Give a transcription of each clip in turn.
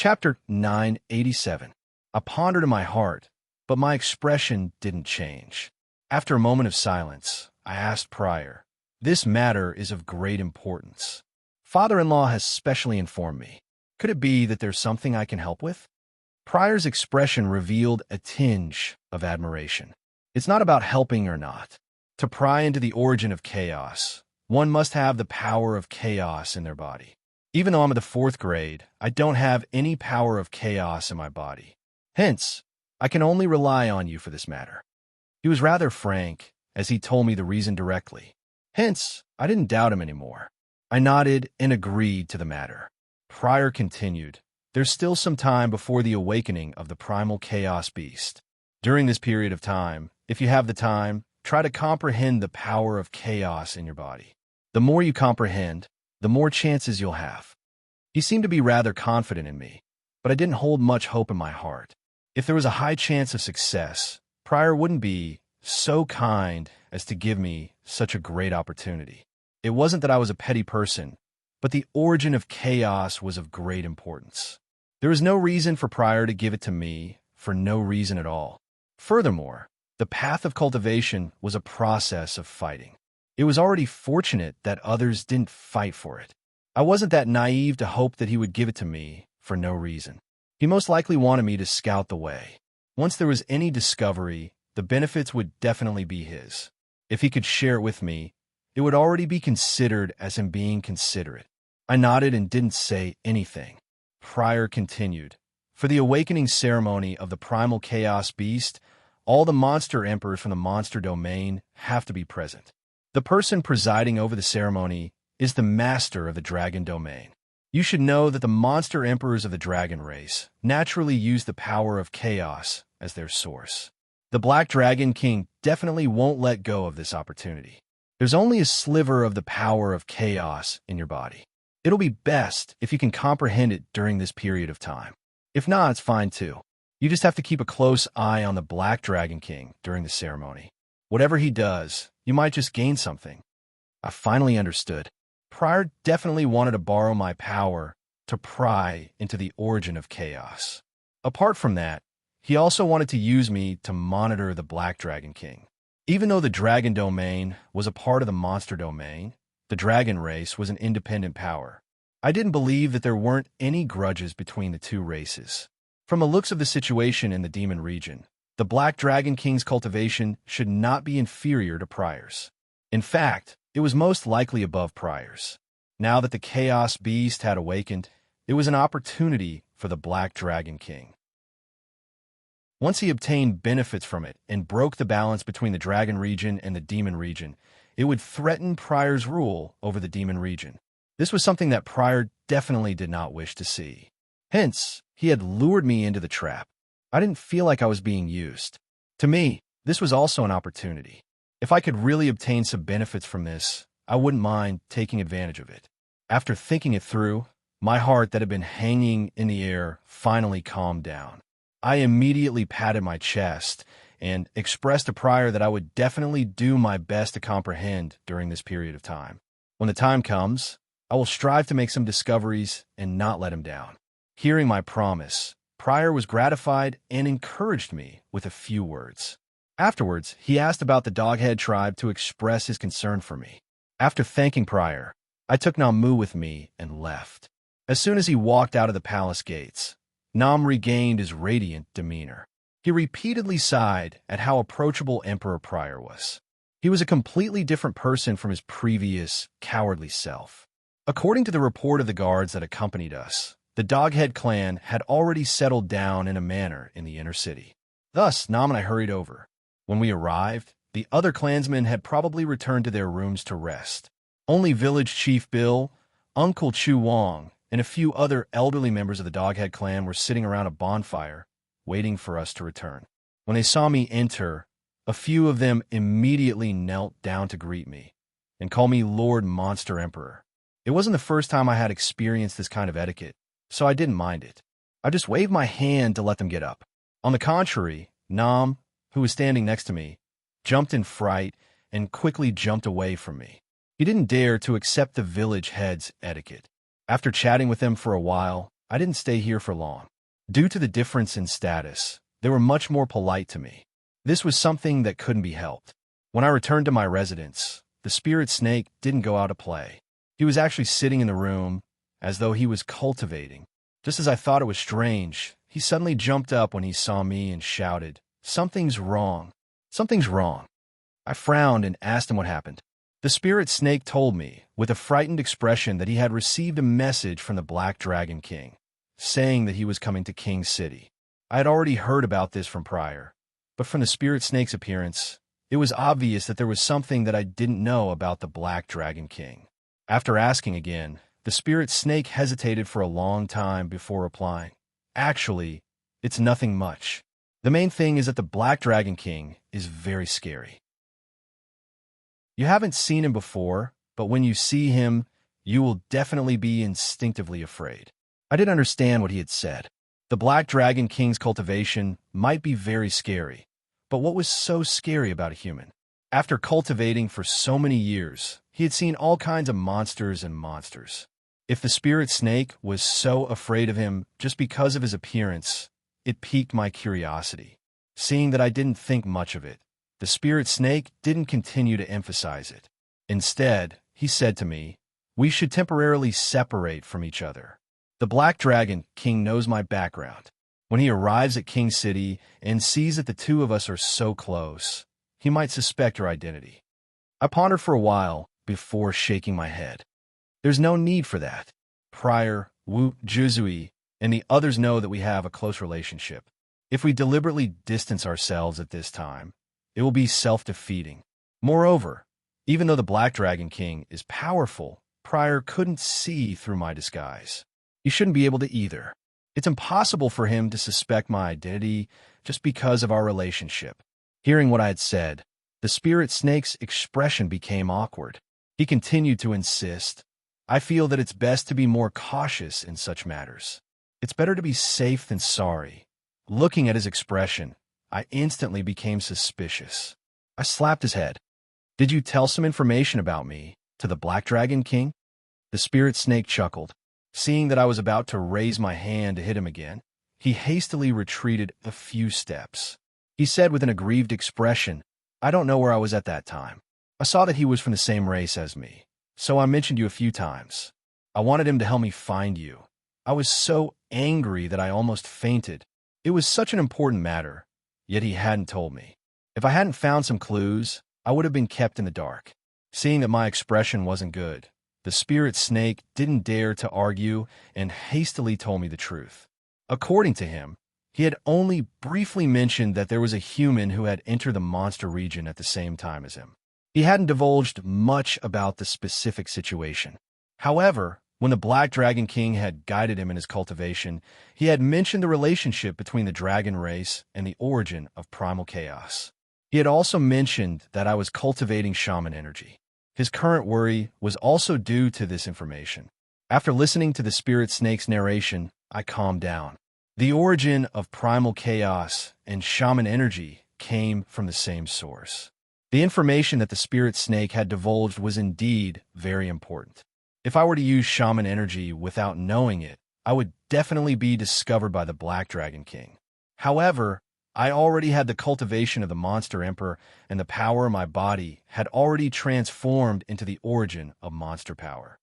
Chapter 987. I pondered in my heart, but my expression didn't change. After a moment of silence, I asked Prior, "This matter is of great importance. Father-in-law has specially informed me. Could it be that there's something I can help with?" Prior's expression revealed a tinge of admiration. It's not about helping or not. To pry into the origin of chaos, one must have the power of chaos in their body. Even though I'm in the 4th grade, I don't have any power of chaos in my body. Hence, I can only rely on you for this matter. He was rather frank, as he told me the reason directly. Hence, I didn't doubt him anymore. I nodded and agreed to the matter. Prior continued, "There's still some time before the awakening of the primal chaos beast. During this period of time, if you have the time, try to comprehend the power of chaos in your body. The more you comprehend, the more chances you'll have." He seemed to be rather confident in me, but I didn't hold much hope in my heart. If there was a high chance of success, Prior wouldn't be so kind as to give me such a great opportunity. It wasn't that I was a petty person, but the origin of chaos was of great importance. There was no reason for Prior to give it to me for no reason at all. Furthermore, the path of cultivation was a process of fighting. It was already fortunate that others didn't fight for it. I wasn't that naive to hope that he would give it to me for no reason. He most likely wanted me to scout the way. Once there was any discovery, the benefits would definitely be his. If he could share it with me, it would already be considered as him being considerate. I nodded and didn't say anything. Prior continued, "For the awakening ceremony of the primal chaos beast, all the monster emperors from the monster domain have to be present. The person presiding over the ceremony is the master of the dragon domain. You should know that the monster emperors of the dragon race naturally use the power of chaos as their source. The Black Dragon King definitely won't let go of this opportunity. There's only a sliver of the power of chaos in your body. It'll be best if you can comprehend it during this period of time. If not, it's fine too. You just have to keep a close eye on the Black Dragon King during the ceremony. Whatever he does, you might just gain something." I finally understood. Prior definitely wanted to borrow my power to pry into the origin of chaos. Apart from that, he also wanted to use me to monitor the Black Dragon King. Even though the dragon domain was a part of the monster domain, the dragon race was an independent power. I didn't believe that there weren't any grudges between the two races. From the looks of the situation in the demon region, the Black Dragon King's cultivation should not be inferior to Prior's. In fact, it was most likely above Prior's. Now that the Chaos Beast had awakened, it was an opportunity for the Black Dragon King. Once he obtained benefits from it and broke the balance between the Dragon region and the Demon region, it would threaten Prior's rule over the Demon region. This was something that Prior definitely did not wish to see. Hence, he had lured me into the trap. I didn't feel like I was being used. To me, this was also an opportunity. If I could really obtain some benefits from this, I wouldn't mind taking advantage of it. After thinking it through, my heart that had been hanging in the air finally calmed down. I immediately patted my chest and expressed to Prior that I would definitely do my best to comprehend during this period of time. When the time comes, I will strive to make some discoveries and not let him down. Hearing my promise, Prior was gratified and encouraged me with a few words. Afterwards, he asked about the Doghead tribe to express his concern for me. After thanking Prior, I took Namu with me and left. As soon as he walked out of the palace gates, Nam regained his radiant demeanor. He repeatedly sighed at how approachable Emperor Prior was. He was a completely different person from his previous, cowardly self. According to the report of the guards that accompanied us, the Doghead clan had already settled down in a manor in the inner city. Thus, Nam and I hurried over. When we arrived, the other clansmen had probably returned to their rooms to rest. Only Village Chief Bill, Uncle Chu Wong, and a few other elderly members of the Doghead clan were sitting around a bonfire, waiting for us to return. When they saw me enter, a few of them immediately knelt down to greet me and call me Lord Monster Emperor. It wasn't the first time I had experienced this kind of etiquette, so I didn't mind it. I just waved my hand to let them get up. On the contrary, Nam, who was standing next to me, jumped in fright and quickly jumped away from me. He didn't dare to accept the village head's etiquette. After chatting with them for a while, I didn't stay here for long. Due to the difference in status, they were much more polite to me. This was something that couldn't be helped. When I returned to my residence, the spirit snake didn't go out to play. He was actually sitting in the room, as though he was cultivating. Just as I thought it was strange, he suddenly jumped up when he saw me and shouted, "Something's wrong. Something's wrong." I frowned and asked him what happened. The spirit snake told me, with a frightened expression, that he had received a message from the Black Dragon King, saying that he was coming to King City. I had already heard about this from prior, but from the spirit snake's appearance, it was obvious that there was something that I didn't know about the Black Dragon King. After asking again, the spirit snake hesitated for a long time before replying. "Actually, it's nothing much. The main thing is that the Black Dragon King is very scary. You haven't seen him before, but when you see him, you will definitely be instinctively afraid." I didn't understand what he had said. The Black Dragon King's cultivation might be very scary, but what was so scary about a human? After cultivating for so many years, he had seen all kinds of monsters and monsters. If the spirit snake was so afraid of him just because of his appearance, it piqued my curiosity. Seeing that I didn't think much of it, the spirit snake didn't continue to emphasize it. Instead, he said to me, "We should temporarily separate from each other. The Black Dragon King knows my background. When he arrives at King City and sees that the two of us are so close, he might suspect our identity." I pondered for a while before shaking my head. There's no need for that. Prior, Wu, Juzui, and the others know that we have a close relationship. If we deliberately distance ourselves at this time, it will be self-defeating. Moreover, even though the Black Dragon King is powerful, Prior couldn't see through my disguise. He shouldn't be able to either. It's impossible for him to suspect my identity just because of our relationship. Hearing what I had said, the spirit snake's expression became awkward. He continued to insist, "I feel that it's best to be more cautious in such matters. It's better to be safe than sorry." Looking at his expression, I instantly became suspicious. I slapped his head. "Did you tell some information about me to the Black Dragon King?" The spirit snake chuckled. Seeing that I was about to raise my hand to hit him again, he hastily retreated a few steps. He said with an aggrieved expression, "I don't know where I was at that time. I saw that he was from the same race as me, so I mentioned you a few times. I wanted him to help me find you. I was so angry that I almost fainted. It was such an important matter, yet he hadn't told me. If I hadn't found some clues, I would have been kept in the dark." Seeing that my expression wasn't good, the spirit snake didn't dare to argue and hastily told me the truth. According to him, he had only briefly mentioned that there was a human who had entered the monster region at the same time as him. He hadn't divulged much about the specific situation. However, when the Black Dragon King had guided him in his cultivation, he had mentioned the relationship between the dragon race and the origin of primal chaos. He had also mentioned that I was cultivating shaman energy. His current worry was also due to this information. After listening to the spirit snake's narration, I calmed down. The origin of primal chaos and shaman energy came from the same source. The information that the spirit snake had divulged was indeed very important. If I were to use shaman energy without knowing it, I would definitely be discovered by the Black Dragon King. However, I already had the cultivation of the Monster Emperor, and the power of my body had already transformed into the origin of monster power.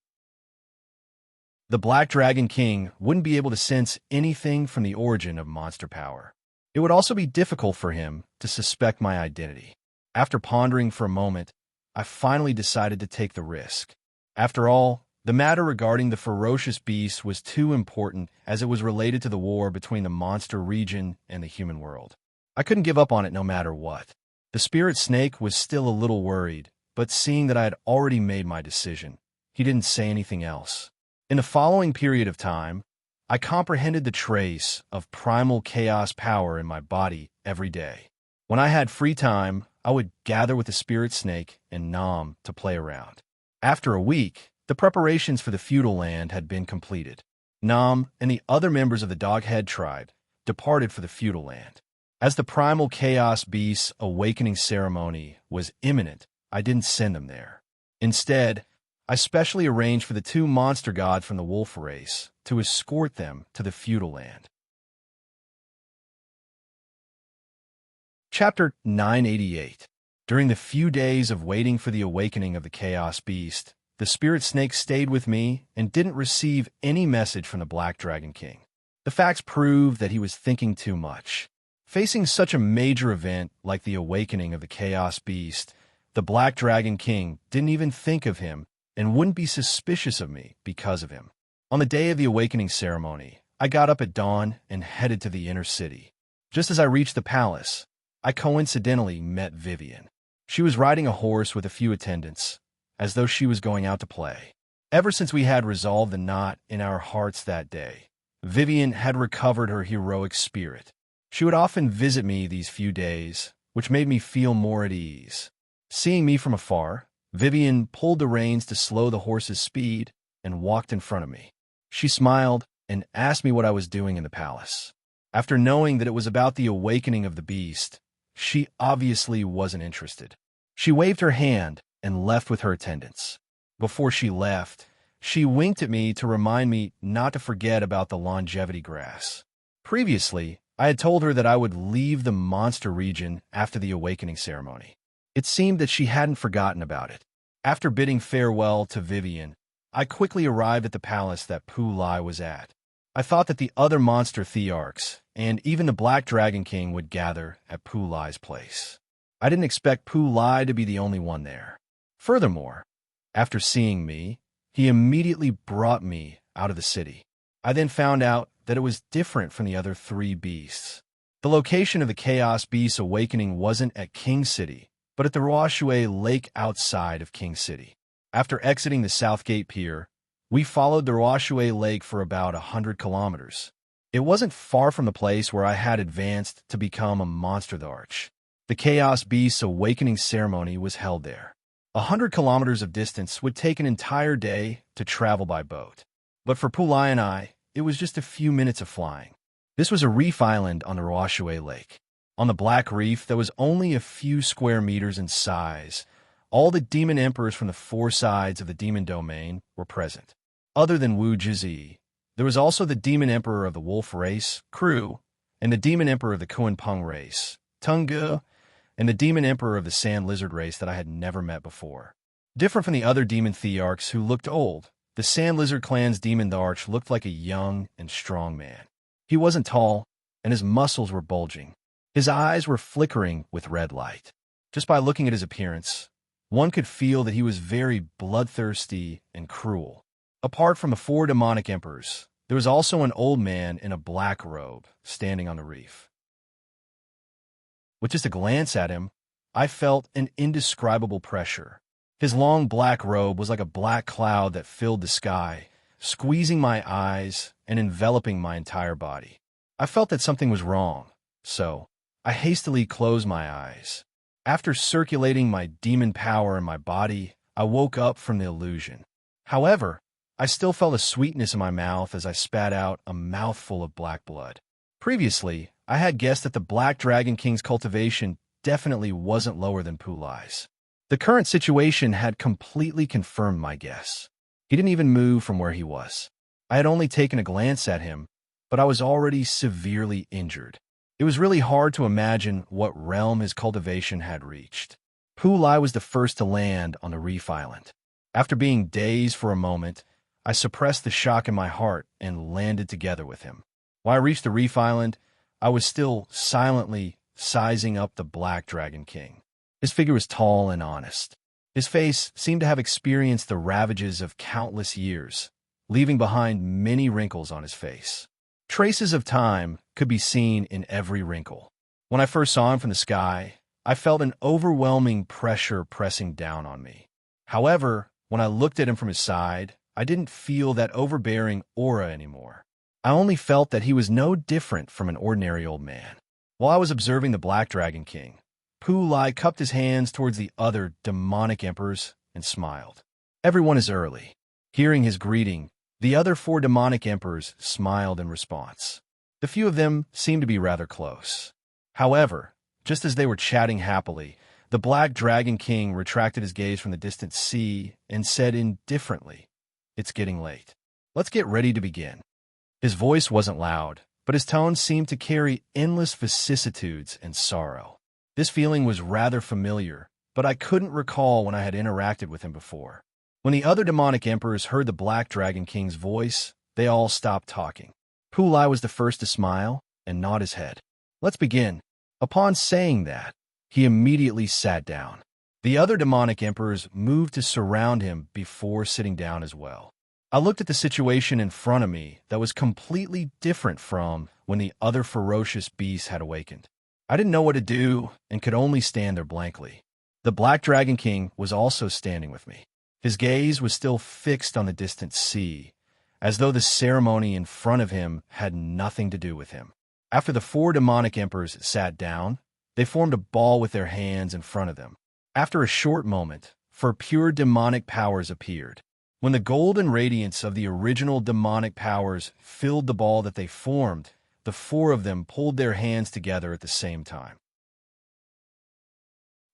The Black Dragon King wouldn't be able to sense anything from the origin of monster power. It would also be difficult for him to suspect my identity. After pondering for a moment, I finally decided to take the risk. After all, the matter regarding the ferocious beast was too important, as it was related to the war between the monster region and the human world. I couldn't give up on it no matter what. The spirit snake was still a little worried, but seeing that I had already made my decision, he didn't say anything else. In the following period of time, I comprehended the trace of primal chaos power in my body every day. When I had free time, I would gather with the spirit snake and Nam to play around. After a week, the preparations for the feudal land had been completed. Nam and the other members of the Doghead tribe departed for the feudal land. As the primal chaos beast's awakening ceremony was imminent, I didn't send them there. Instead, I specially arranged for the two monster gods from the wolf race to escort them to the feudal land. Chapter 988. During the few days of waiting for the awakening of the Chaos Beast, the Spirit Snake stayed with me and didn't receive any message from the Black Dragon King. The facts proved that he was thinking too much. Facing such a major event like the awakening of the Chaos Beast, the Black Dragon King didn't even think of him and wouldn't be suspicious of me because of him. On the day of the awakening ceremony, I got up at dawn and headed to the inner city. Just as I reached the palace, I coincidentally met Vivian. She was riding a horse with a few attendants, as though she was going out to play. Ever since we had resolved the knot in our hearts that day, Vivian had recovered her heroic spirit. She would often visit me these few days, which made me feel more at ease. Seeing me from afar, Vivian pulled the reins to slow the horse's speed and walked in front of me. She smiled and asked me what I was doing in the palace. After knowing that it was about the awakening of the beast, she obviously wasn't interested. She waved her hand and left with her attendants. Before she left, she winked at me to remind me not to forget about the longevity grass. Previously, I had told her that I would leave the monster region after the awakening ceremony. It seemed that she hadn't forgotten about it. After bidding farewell to Vivian, I quickly arrived at the palace that Pu Lai was at. I thought that the other monster thearchs and even the Black Dragon King would gather at Pu Lai's place. I didn't expect Pu Lai to be the only one there. Furthermore, after seeing me, he immediately brought me out of the city. I then found out that it was different from the other three beasts. The location of the Chaos Beast's awakening wasn't at King City, but at the Ruoshui Lake outside of King City. After exiting the South Gate Pier, we followed the Ruoshui Lake for about 100 kilometers. It wasn't far from the place where I had advanced to become a monster thearch. The Chaos Beast's awakening ceremony was held there. 100 kilometers of distance would take an entire day to travel by boat. But for Pu Lai and I, it was just a few minutes of flying. This was a reef island on the Ruoshui Lake. On the Black Reef that was only a few square meters in size, all the demon emperors from the four sides of the demon domain were present. Other than Wu Jizi, there was also the demon emperor of the wolf race, Kru, and the demon emperor of the Kuan-Peng race, Tungu, and the demon emperor of the sand lizard race that I had never met before. Different from the other demon thearchs who looked old, the sand lizard clan's demon thearch looked like a young and strong man. He wasn't tall, and his muscles were bulging. His eyes were flickering with red light. Just by looking at his appearance, one could feel that he was very bloodthirsty and cruel. Apart from the four demonic emperors, there was also an old man in a black robe standing on the reef. With just a glance at him, I felt an indescribable pressure. His long black robe was like a black cloud that filled the sky, squeezing my eyes and enveloping my entire body. I felt that something was wrong, so I hastily closed my eyes. After circulating my demon power in my body, I woke up from the illusion. However, I still felt a sweetness in my mouth as I spat out a mouthful of black blood. Previously, I had guessed that the Black Dragon King's cultivation definitely wasn't lower than Pu Lai's. The current situation had completely confirmed my guess. He didn't even move from where he was. I had only taken a glance at him, but I was already severely injured. It was really hard to imagine what realm his cultivation had reached. Pu Lai was the first to land on the reef island. After being dazed for a moment, I suppressed the shock in my heart and landed together with him. When I reached the reef island, I was still silently sizing up the Black Dragon King. His figure was tall and honest. His face seemed to have experienced the ravages of countless years, leaving behind many wrinkles on his face. Traces of time could be seen in every wrinkle. When I first saw him from the sky, I felt an overwhelming pressure pressing down on me. However, when I looked at him from his side, I didn't feel that overbearing aura anymore. I only felt that he was no different from an ordinary old man. While I was observing the Black Dragon King, Pu Lai cupped his hands towards the other demonic emperors and smiled. Everyone is early. Hearing his greeting, the other four demonic emperors smiled in response. The few of them seemed to be rather close. However, just as they were chatting happily, The Black Dragon King retracted his gaze from the distant sea and said indifferently, "It's getting late. Let's get ready to begin." His voice wasn't loud, but his tone seemed to carry endless vicissitudes and sorrow. This feeling was rather familiar, but I couldn't recall when I had interacted with him before. When the other demonic emperors heard the Black Dragon King's voice, they all stopped talking. Pulai was the first to smile and nod his head. "Let's begin." Upon saying that, he immediately sat down. The other demonic emperors moved to surround him before sitting down as well. I looked at the situation in front of me that was completely different from when the other ferocious beasts had awakened. I didn't know what to do and could only stand there blankly. The Black Dragon King was also standing with me. His gaze was still fixed on the distant sea, as though the ceremony in front of him had nothing to do with him. After the four demonic emperors sat down, they formed a ball with their hands in front of them. After a short moment, four pure demonic powers appeared. When the golden radiance of the original demonic powers filled the ball that they formed, the four of them pulled their hands together at the same time.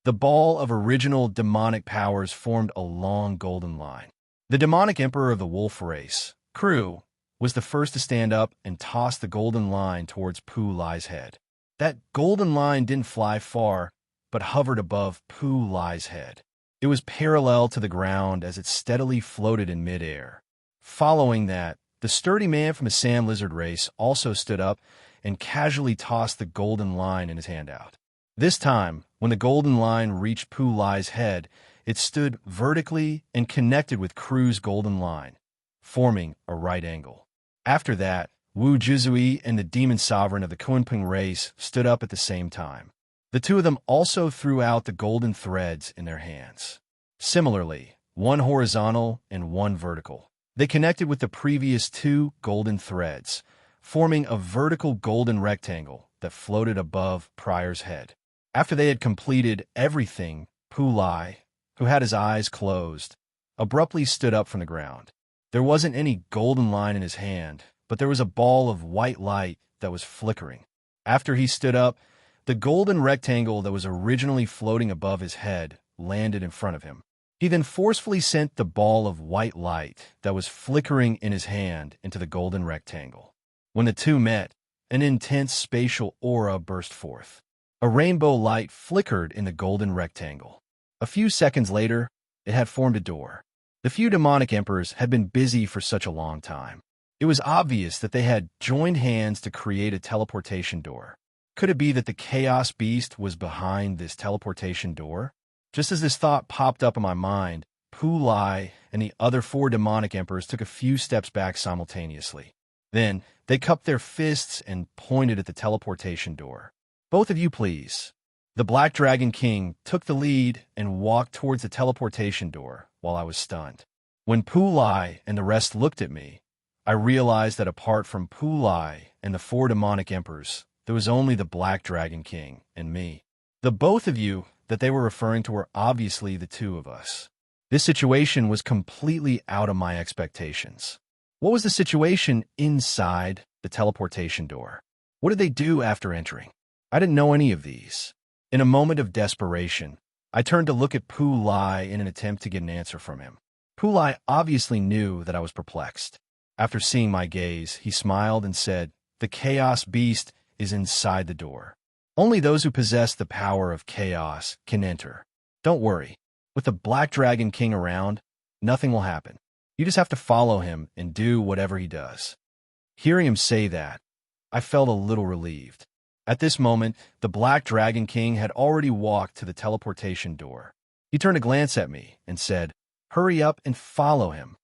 The ball of original demonic powers formed a long golden line. The demonic emperor of the wolf race, Crew, was the first to stand up and toss the golden line towards Pulai's head. That golden line didn't fly far, but hovered above Pulai's head. It was parallel to the ground as it steadily floated in midair. Following that, the sturdy man from the sand lizard race also stood up and casually tossed the golden line in his hand out. This time, when the golden line reached Pulai's head, it stood vertically and connected with Crew's golden line, forming a right angle. After that, Wu Jizui and the demon sovereign of the Kunping race stood up at the same time. The two of them also threw out the golden threads in their hands. Similarly, one horizontal and one vertical. They connected with the previous two golden threads, forming a vertical golden rectangle that floated above Prior's head. After they had completed everything, Pulai, who had his eyes closed, abruptly stood up from the ground. There wasn't any golden line in his hand, but there was a ball of white light that was flickering. After he stood up, the golden rectangle that was originally floating above his head landed in front of him. He then forcefully sent the ball of white light that was flickering in his hand into the golden rectangle. When the two met, an intense spatial aura burst forth. A rainbow light flickered in the golden rectangle. A few seconds later, it had formed a door. The few demonic emperors had been busy for such a long time. It was obvious that they had joined hands to create a teleportation door. Could it be that the Chaos Beast was behind this teleportation door? Just as this thought popped up in my mind, Pulai and the other four demonic emperors took a few steps back simultaneously. Then, they cupped their fists and pointed at the teleportation door. "Both of you, please." The Black Dragon King took the lead and walked towards the teleportation door while I was stunned. When Pulai and the rest looked at me, I realized that apart from Pulai and the four demonic emperors, there was only the Black Dragon King and me. The both of you that they were referring to were obviously the two of us. This situation was completely out of my expectations. What was the situation inside the teleportation door? What did they do after entering? I didn't know any of these. In a moment of desperation, I turned to look at Pulai in an attempt to get an answer from him. Pulai obviously knew that I was perplexed. After seeing my gaze, he smiled and said, "The Chaos Beast is inside the door. Only those who possess the power of chaos can enter. Don't worry. With the Black Dragon King around, nothing will happen. You just have to follow him and do whatever he does." Hearing him say that, I felt a little relieved. At this moment, the Black Dragon King had already walked to the teleportation door. He turned to glance at me and said, "Hurry up and follow him."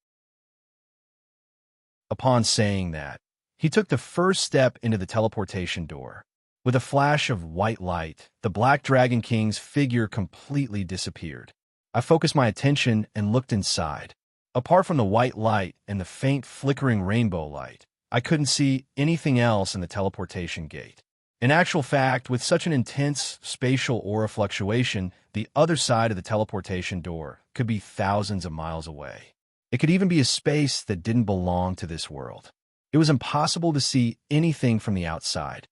Upon saying that, he took the first step into the teleportation door. With a flash of white light, the Black Dragon King's figure completely disappeared. I focused my attention and looked inside. Apart from the white light and the faint flickering rainbow light, I couldn't see anything else in the teleportation gate. In actual fact, with such an intense spatial aura fluctuation, the other side of the teleportation door could be thousands of miles away. It could even be a space that didn't belong to this world. It was impossible to see anything from the outside.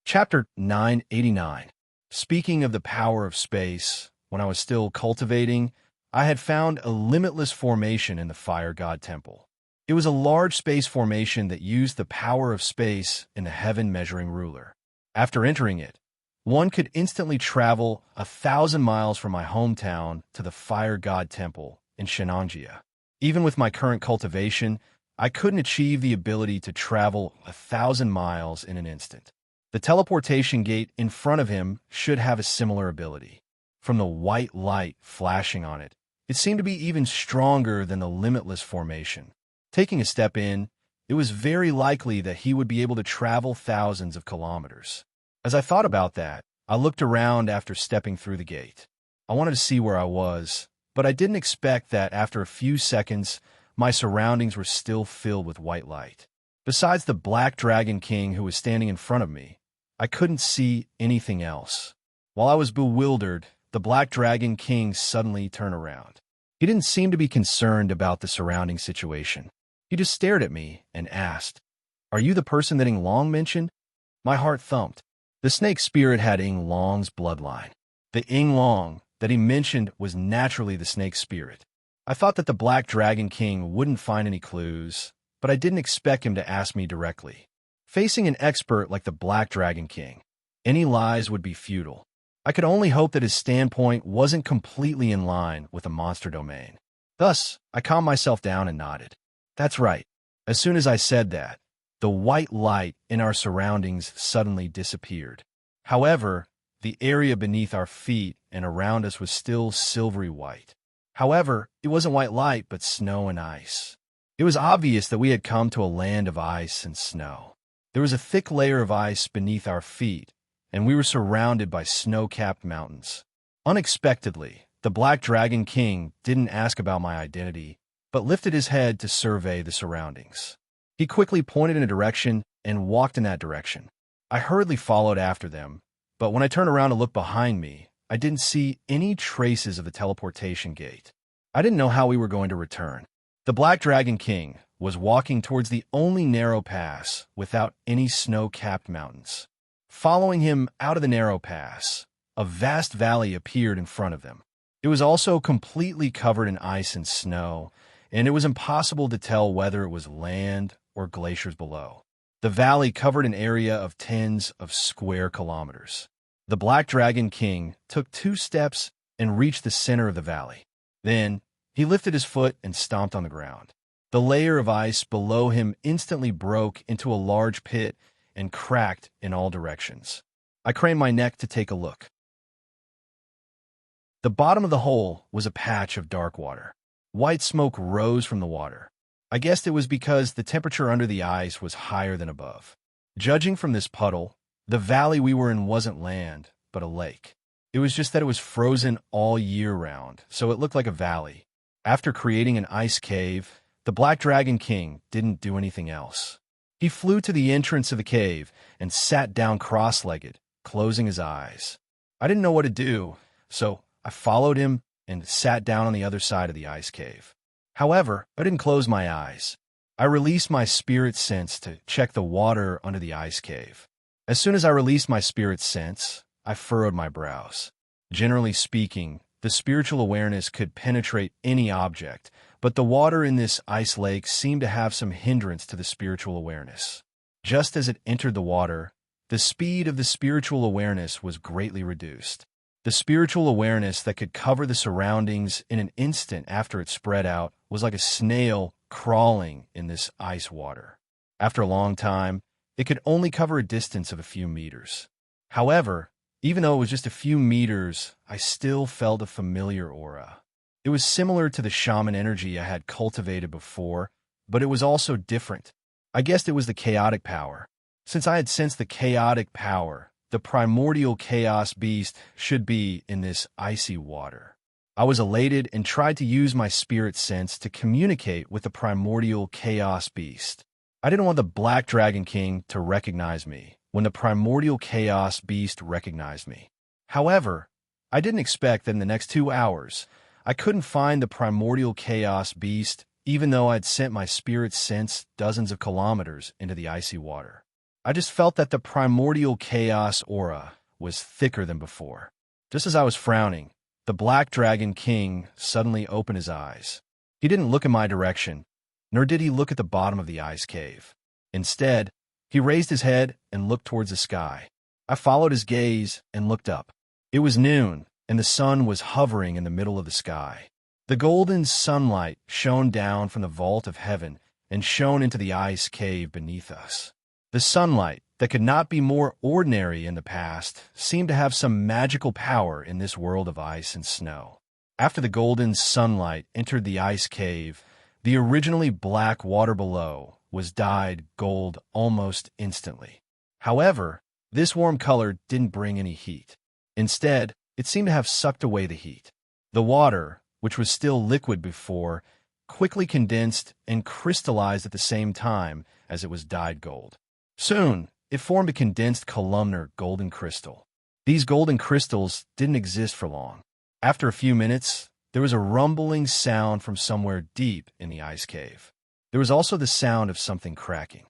Chapter 989. Speaking of the power of space, when I was still cultivating, I had found a limitless formation in the Fire God Temple. It was a large space formation that used the power of space in the heaven measuring ruler. After entering it, one could instantly travel 1,000 miles from my hometown to the Fire God Temple in Shenanjia. Even with my current cultivation, I couldn't achieve the ability to travel 1,000 miles in an instant. The teleportation gate in front of him should have a similar ability. From the white light flashing on it, it seemed to be even stronger than the limitless formation. Taking a step in, it was very likely that he would be able to travel thousands of kilometers. As I thought about that, I looked around after stepping through the gate. I wanted to see where I was, but I didn't expect that after a few seconds, my surroundings were still filled with white light. Besides the Black Dragon King who was standing in front of me, I couldn't see anything else. While I was bewildered, the Black Dragon King suddenly turned around. He didn't seem to be concerned about the surrounding situation. He just stared at me and asked, "Are you the person that Ing Long mentioned?" My heart thumped. The snake spirit had Ing Long's bloodline. The Ing Long that he mentioned was naturally the snake spirit. I thought that the Black Dragon King wouldn't find any clues, but I didn't expect him to ask me directly. Facing an expert like the Black Dragon King, any lies would be futile. I could only hope that his standpoint wasn't completely in line with the monster domain. Thus, I calmed myself down and nodded. That's right. As soon as I said that, the white light in our surroundings suddenly disappeared. However, the area beneath our feet and around us was still silvery white. However, it wasn't white light, but snow and ice. It was obvious that we had come to a land of ice and snow. There was a thick layer of ice beneath our feet, and we were surrounded by snow-capped mountains. Unexpectedly, the Black Dragon King didn't ask about my identity, but lifted his head to survey the surroundings. He quickly pointed in a direction and walked in that direction. I hurriedly followed after them, but when I turned around to look behind me, I didn't see any traces of the teleportation gate. I didn't know how we were going to return. The Black Dragon King was walking towards the only narrow pass without any snow-capped mountains. Following him out of the narrow pass, a vast valley appeared in front of them. It was also completely covered in ice and snow, and it was impossible to tell whether it was land or glaciers below. The valley covered an area of tens of square kilometers. The Black Dragon King took 2 steps and reached the center of the valley. Then, he lifted his foot and stomped on the ground. The layer of ice below him instantly broke into a large pit and cracked in all directions. I craned my neck to take a look. The bottom of the hole was a patch of dark water. White smoke rose from the water. I guessed it was because the temperature under the ice was higher than above. Judging from this puddle, the valley we were in wasn't land, but a lake. It was just that it was frozen all year round, so it looked like a valley. After creating an ice cave, the Black Dragon King didn't do anything else. He flew to the entrance of the cave and sat down cross-legged, closing his eyes. I didn't know what to do, so I followed him and sat down on the other side of the ice cave. However, I didn't close my eyes. I released my spirit sense to check the water under the ice cave. As soon as I released my spirit sense, I furrowed my brows. Generally speaking, the spiritual awareness could penetrate any object, but the water in this ice lake seemed to have some hindrance to the spiritual awareness. Just as it entered the water, the speed of the spiritual awareness was greatly reduced. The spiritual awareness that could cover the surroundings in an instant after it spread out was like a snail crawling in this ice water. After a long time, it could only cover a distance of a few meters. However, even though it was just a few meters, I still felt a familiar aura. It was similar to the shaman energy I had cultivated before, but it was also different. I guessed it was the chaotic power. Since I had sensed the chaotic power, the primordial chaos beast should be in this icy water. I was elated and tried to use my spirit sense to communicate with the primordial chaos beast. I didn't want the Black Dragon King to recognize me when the primordial chaos beast recognized me. However, I didn't expect that in the next 2 hours, I couldn't find the primordial chaos beast, even though I'd sent my spirit sense dozens of kilometers into the icy water. I just felt that the primordial chaos aura was thicker than before. Just as I was frowning, the Black Dragon King suddenly opened his eyes. He didn't look in my direction, nor did he look at the bottom of the ice cave. Instead, he raised his head and looked towards the sky. I followed his gaze and looked up. It was noon, and the sun was hovering in the middle of the sky. The golden sunlight shone down from the vault of heaven and shone into the ice cave beneath us. The sunlight, that could not be more ordinary in the past, seemed to have some magical power in this world of ice and snow. After the golden sunlight entered the ice cave, the originally black water below was dyed gold almost instantly. However, this warm color didn't bring any heat. Instead, it seemed to have sucked away the heat. The water, which was still liquid before, quickly condensed and crystallized at the same time as it was dyed gold. Soon, it formed a condensed columnar golden crystal. These golden crystals didn't exist for long. After a few minutes, there was a rumbling sound from somewhere deep in the ice cave. There was also the sound of something cracking.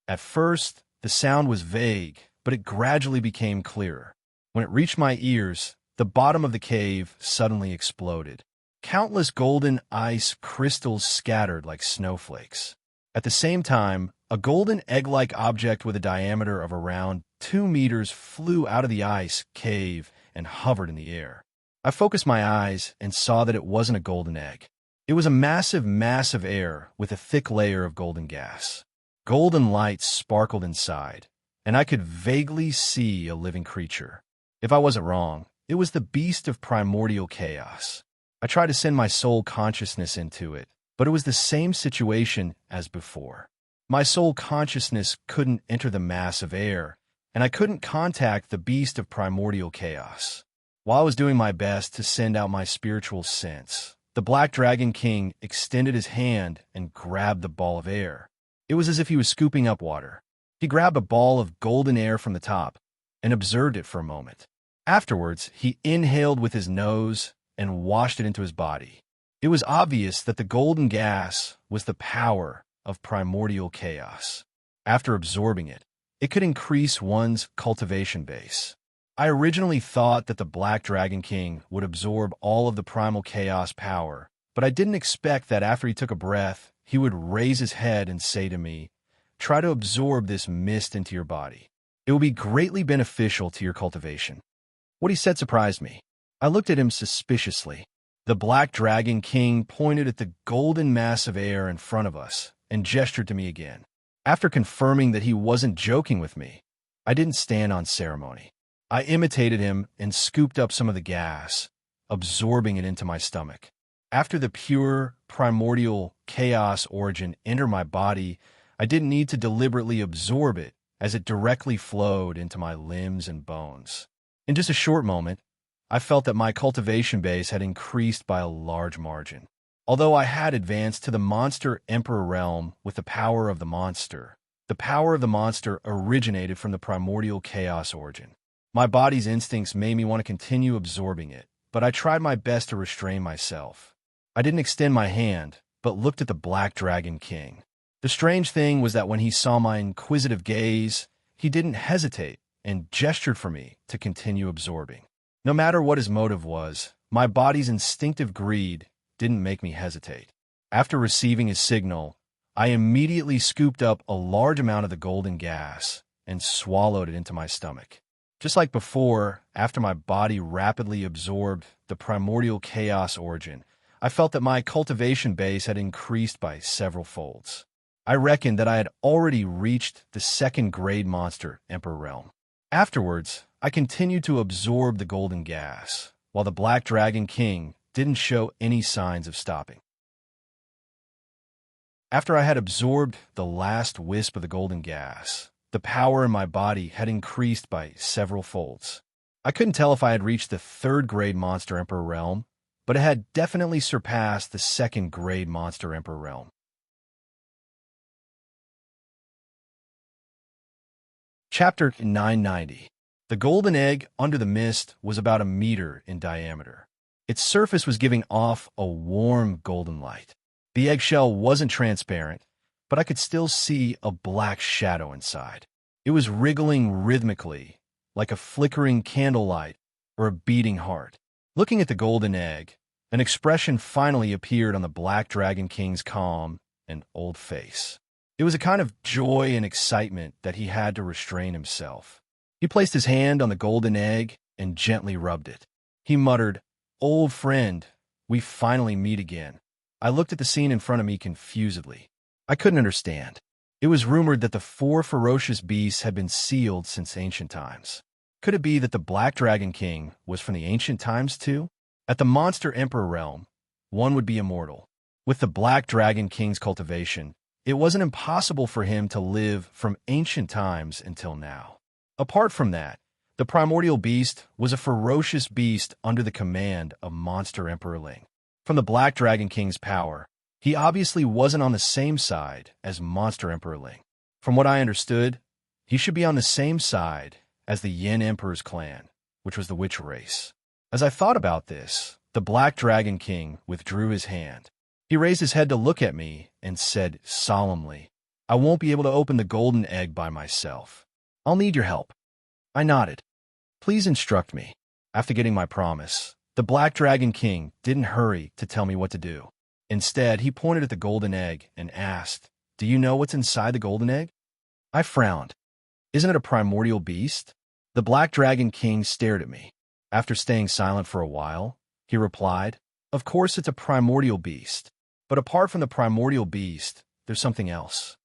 At first, the sound was vague, but it gradually became clearer. When it reached my ears, the bottom of the cave suddenly exploded. Countless golden ice crystals scattered like snowflakes. At the same time, a golden egg-like object with a diameter of around 2 meters flew out of the ice cave and hovered in the air. I focused my eyes and saw that it wasn't a golden egg. It was a massive mass of air with a thick layer of golden gas. Golden lights sparkled inside, and I could vaguely see a living creature. If I wasn't wrong, it was the beast of primordial chaos. I tried to send my soul consciousness into it, but it was the same situation as before. My soul consciousness couldn't enter the mass of air, and I couldn't contact the beast of primordial chaos. While I was doing my best to send out my spiritual sense, the Black Dragon King extended his hand and grabbed the ball of air. It was as if he was scooping up water. He grabbed a ball of golden air from the top and observed it for a moment. Afterwards, he inhaled with his nose and washed it into his body. It was obvious that the golden gas was the power of primordial chaos. After absorbing it, it could increase one's cultivation base. I originally thought that the Black Dragon King would absorb all of the primal chaos power, but I didn't expect that after he took a breath, he would raise his head and say to me, "Try to absorb this mist into your body. It will be greatly beneficial to your cultivation." What he said surprised me. I looked at him suspiciously. The Black Dragon King pointed at the golden mass of air in front of us and gestured to me again. After confirming that he wasn't joking with me, I didn't stand on ceremony. I imitated him and scooped up some of the gas, absorbing it into my stomach. After the pure, primordial chaos origin entered my body, I didn't need to deliberately absorb it, as it directly flowed into my limbs and bones. In just a short moment, I felt that my cultivation base had increased by a large margin. Although I had advanced to the Monster Emperor realm with the power of the monster originated from the primordial chaos origin. My body's instincts made me want to continue absorbing it, but I tried my best to restrain myself. I didn't extend my hand, but looked at the Black Dragon King. The strange thing was that when he saw my inquisitive gaze, he didn't hesitate and gestured for me to continue absorbing. No matter what his motive was, my body's instinctive greed didn't make me hesitate. After receiving his signal, I immediately scooped up a large amount of the golden gas and swallowed it into my stomach. Just like before, after my body rapidly absorbed the primordial chaos origin, I felt that my cultivation base had increased by several folds. I reckoned that I had already reached the 2nd grade monster Emperor realm. Afterwards, I continued to absorb the golden gas, while the Black Dragon King didn't show any signs of stopping. After I had absorbed the last wisp of the golden gas, the power in my body had increased by several folds. I couldn't tell if I had reached the 3rd grade Monster Emperor realm, but it had definitely surpassed the 2nd grade Monster Emperor realm. Chapter 990. The golden egg under the mist was about a meter in diameter. Its surface was giving off a warm golden light. The eggshell wasn't transparent, but I could still see a black shadow inside. It was wriggling rhythmically, like a flickering candlelight or a beating heart. Looking at the golden egg, an expression finally appeared on the Black Dragon King's calm and old face. It was a kind of joy and excitement that he had to restrain himself. He placed his hand on the golden egg and gently rubbed it. He muttered, "Old friend, we finally meet again." I looked at the scene in front of me confusedly. I couldn't understand. It was rumored that the 4 ferocious beasts had been sealed since ancient times. Could it be that the Black Dragon King was from the ancient times too? At the Monster Emperor realm, one would be immortal. With the Black Dragon King's cultivation, it wasn't impossible for him to live from ancient times until now. Apart from that, the primordial beast was a ferocious beast under the command of Monster Emperor Ling. From the Black Dragon King's power, he obviously wasn't on the same side as Monster Emperor Ling. From what I understood, he should be on the same side as the Yin Emperor's clan, which was the witch race. As I thought about this, the Black Dragon King withdrew his hand. He raised his head to look at me and said solemnly, "I won't be able to open the golden egg by myself. I'll need your help." I nodded. "Please instruct me." After getting my promise, the Black Dragon King didn't hurry to tell me what to do. Instead, he pointed at the golden egg and asked, "Do you know what's inside the golden egg?" I frowned. "Isn't it a primordial beast?" The Black Dragon King stared at me. After staying silent for a while, he replied, "Of course it's a primordial beast, but apart from the primordial beast, there's something else."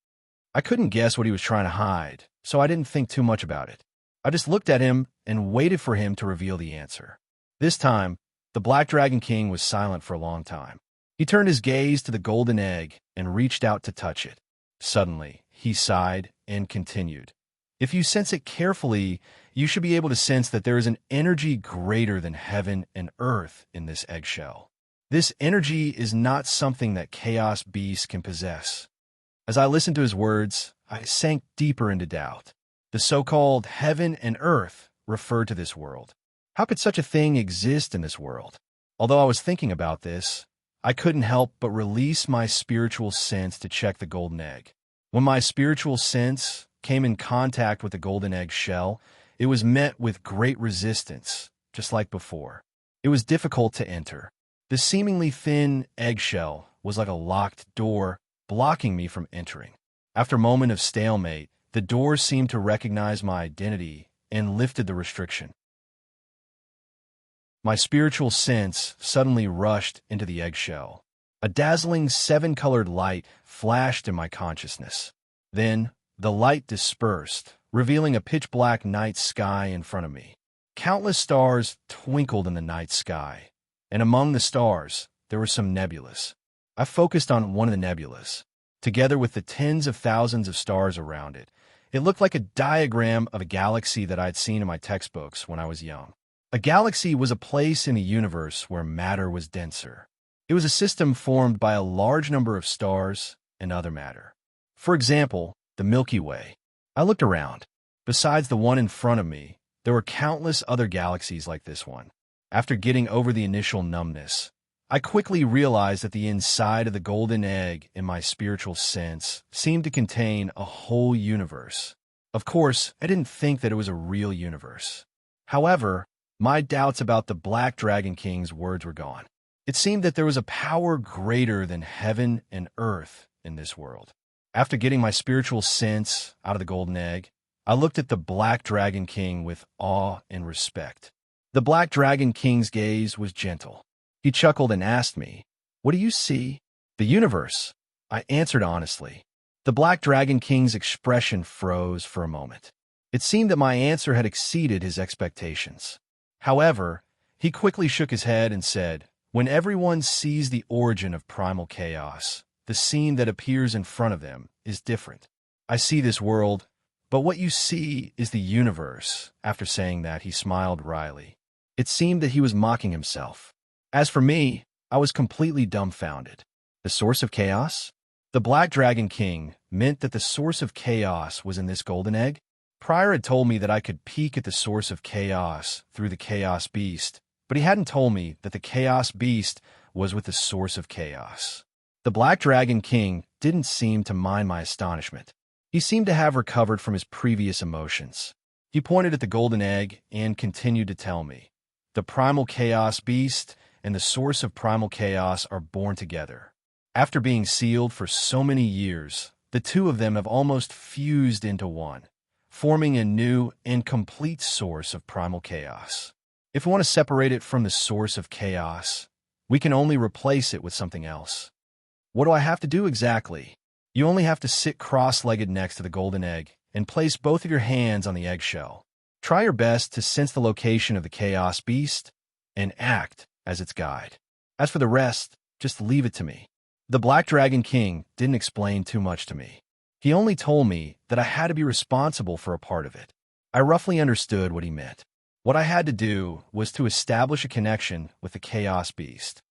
I couldn't guess what he was trying to hide, so I didn't think too much about it. I just looked at him and waited for him to reveal the answer. This time, the Black Dragon King was silent for a long time. He turned his gaze to the golden egg and reached out to touch it. Suddenly, he sighed and continued, "If you sense it carefully, you should be able to sense that there is an energy greater than heaven and earth in this eggshell. This energy is not something that chaos beasts can possess." As I listened to his words, I sank deeper into doubt. The so-called heaven and earth referred to this world. How could such a thing exist in this world? Although I was thinking about this, I couldn't help but release my spiritual sense to check the golden egg. When my spiritual sense came in contact with the golden egg shell, it was met with great resistance, just like before. It was difficult to enter. The seemingly thin eggshell was like a locked door, blocking me from entering. After a moment of stalemate, the door seemed to recognize my identity and lifted the restriction. My spiritual sense suddenly rushed into the eggshell. A dazzling 7-colored light flashed in my consciousness. Then, the light dispersed, revealing a pitch-black night sky in front of me. Countless stars twinkled in the night sky, and among the stars, there were some nebulas. I focused on one of the nebulas. Together with the tens of thousands of stars around it, it looked like a diagram of a galaxy that I'd seen in my textbooks when I was young. A galaxy was a place in the universe where matter was denser. It was a system formed by a large number of stars and other matter. For example, the Milky Way. I looked around. Besides the one in front of me, there were countless other galaxies like this one. After getting over the initial numbness, I quickly realized that the inside of the golden egg in my spiritual sense seemed to contain a whole universe. Of course, I didn't think that it was a real universe. However, my doubts about the Black Dragon King's words were gone. It seemed that there was a power greater than heaven and earth in this world. After getting my spiritual sense out of the golden egg, I looked at the Black Dragon King with awe and respect. The Black Dragon King's gaze was gentle. He chuckled and asked me, "What do you see?" "The universe," I answered honestly. The Black Dragon King's expression froze for a moment. It seemed that my answer had exceeded his expectations. However, he quickly shook his head and said, "When everyone sees the origin of primal chaos, the scene that appears in front of them is different. I see this world, but what you see is the universe." After saying that, he smiled wryly. It seemed that he was mocking himself. As for me, I was completely dumbfounded. The source of chaos? The Black Dragon King meant that the source of chaos was in this golden egg? Prior had told me that I could peek at the source of chaos through the Chaos Beast, but he hadn't told me that the Chaos Beast was with the source of chaos. The Black Dragon King didn't seem to mind my astonishment. He seemed to have recovered from his previous emotions. He pointed at the golden egg and continued to tell me, "The primal chaos beast and the source of primal chaos are born together. After being sealed for so many years, the two of them have almost fused into one, forming a new and complete source of primal chaos. If we want to separate it from the source of chaos, we can only replace it with something else. What do I have to do exactly? You only have to sit cross-legged next to the golden egg and place both of your hands on the eggshell. Try your best to sense the location of the chaos beast and act as its guide. As for the rest, just leave it to me." The Black Dragon King didn't explain too much to me. He only told me that I had to be responsible for a part of it. I roughly understood what he meant. What I had to do was to establish a connection with the chaos beast.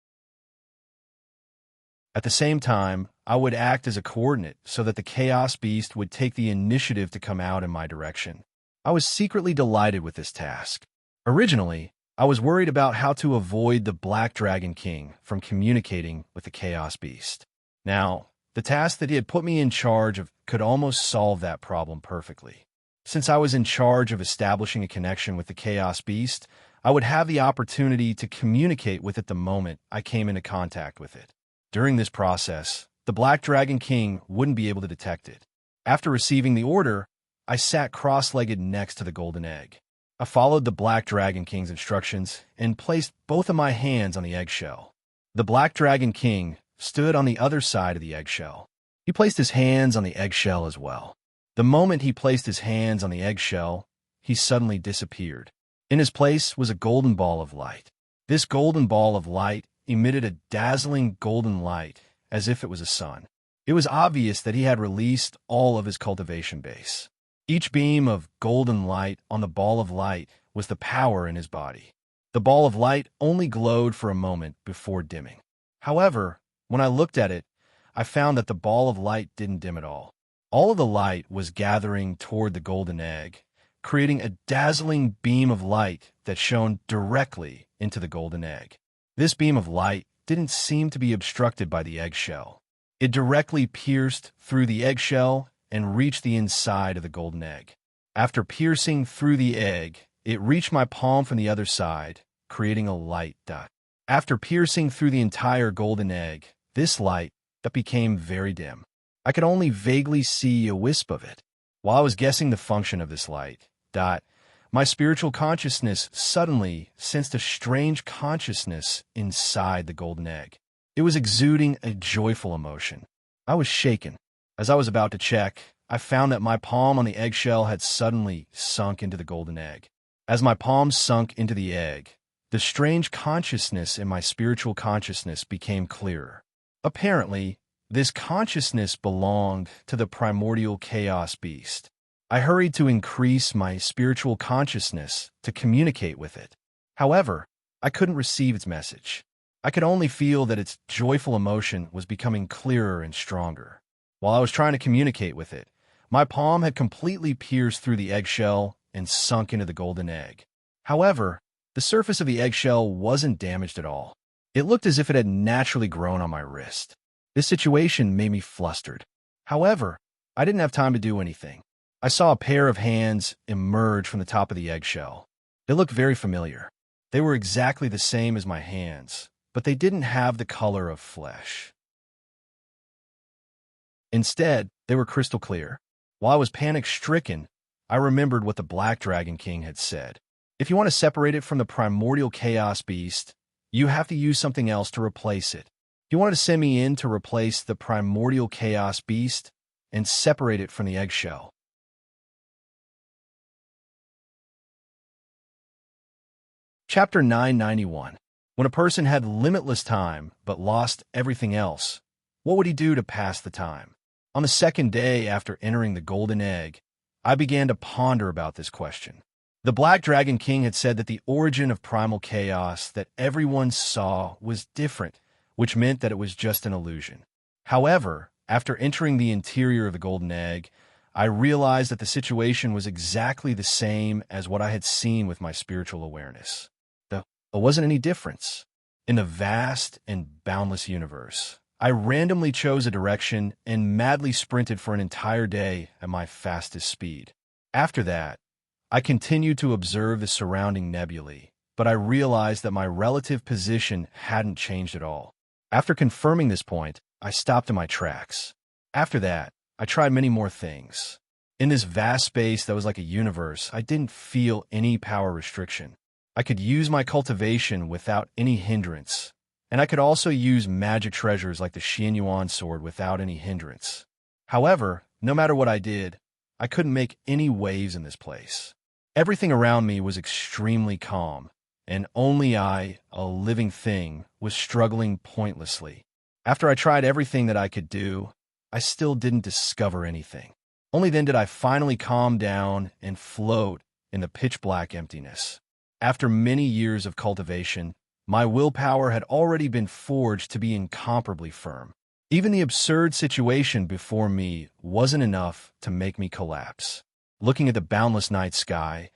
At the same time, I would act as a coordinate so that the chaos beast would take the initiative to come out in my direction. I was secretly delighted with this task. Originally, I was worried about how to avoid the Black Dragon King from communicating with the chaos beast. Now, the task that he had put me in charge of could almost solve that problem perfectly. Since I was in charge of establishing a connection with the chaos beast, I would have the opportunity to communicate with it the moment I came into contact with it. During this process, the Black Dragon King wouldn't be able to detect it. After receiving the order, I sat cross-legged next to the golden egg. I followed the Black Dragon King's instructions and placed both of my hands on the eggshell. The Black Dragon King stood on the other side of the eggshell. He placed his hands on the eggshell as well. The moment he placed his hands on the eggshell, he suddenly disappeared. In his place was a golden ball of light. This golden ball of light emitted a dazzling golden light as if it was a sun. It was obvious that he had released all of his cultivation base. Each beam of golden light on the ball of light was the power in his body. The ball of light only glowed for a moment before dimming. However, when I looked at it, I found that the ball of light didn't dim at all. All of the light was gathering toward the golden egg, creating a dazzling beam of light that shone directly into the golden egg. This beam of light didn't seem to be obstructed by the eggshell. It directly pierced through the eggshell and reached the inside of the golden egg. After piercing through the egg, it reached my palm from the other side, creating a light dot. After piercing through the entire golden egg, this light that became very dim. I could only vaguely see a wisp of it. While I was guessing the function of this light dot, my spiritual consciousness suddenly sensed a strange consciousness inside the golden egg. It was exuding a joyful emotion. I was shaken. As I was about to check, I found that my palm on the eggshell had suddenly sunk into the golden egg. As my palm sunk into the egg, the strange consciousness in my spiritual consciousness became clearer. Apparently, this consciousness belonged to the primordial chaos beast. I hurried to increase my spiritual consciousness to communicate with it. However, I couldn't receive its message. I could only feel that its joyful emotion was becoming clearer and stronger. While I was trying to communicate with it, my palm had completely pierced through the eggshell and sunk into the golden egg. However, the surface of the eggshell wasn't damaged at all. It looked as if it had naturally grown on my wrist. This situation made me flustered. However, I didn't have time to do anything. I saw a pair of hands emerge from the top of the eggshell. They looked very familiar. They were exactly the same as my hands, but they didn't have the color of flesh. Instead, they were crystal clear. While I was panic-stricken, I remembered what the Black Dragon King had said. If you want to separate it from the primordial chaos beast, you have to use something else to replace it. He wanted to send me in to replace the primordial chaos beast and separate it from the eggshell. Chapter 991. When a person had limitless time but lost everything else, what would he do to pass the time? On the second day after entering the golden egg, I began to ponder about this question. The Black Dragon King had said that the origin of primal chaos that everyone saw was different, which meant that it was just an illusion. However, after entering the interior of the golden egg, I realized that the situation was exactly the same as what I had seen with my spiritual awareness. There wasn't any difference. In the vast and boundless universe, I randomly chose a direction and madly sprinted for an entire day at my fastest speed. After that, I continued to observe the surrounding nebulae, but I realized that my relative position hadn't changed at all. After confirming this point, I stopped in my tracks. After that, I tried many more things. In this vast space that was like a universe, I didn't feel any power restriction. I could use my cultivation without any hindrance, and I could also use magic treasures like the Xianyuan sword without any hindrance. However, no matter what I did, I couldn't make any waves in this place. Everything around me was extremely calm, and only I, a living thing, was struggling pointlessly. After I tried everything that I could do, I still didn't discover anything. Only then did I finally calm down and float in the pitch-black emptiness. After many years of cultivation, my willpower had already been forged to be incomparably firm. Even the absurd situation before me wasn't enough to make me collapse. Looking at the boundless night sky,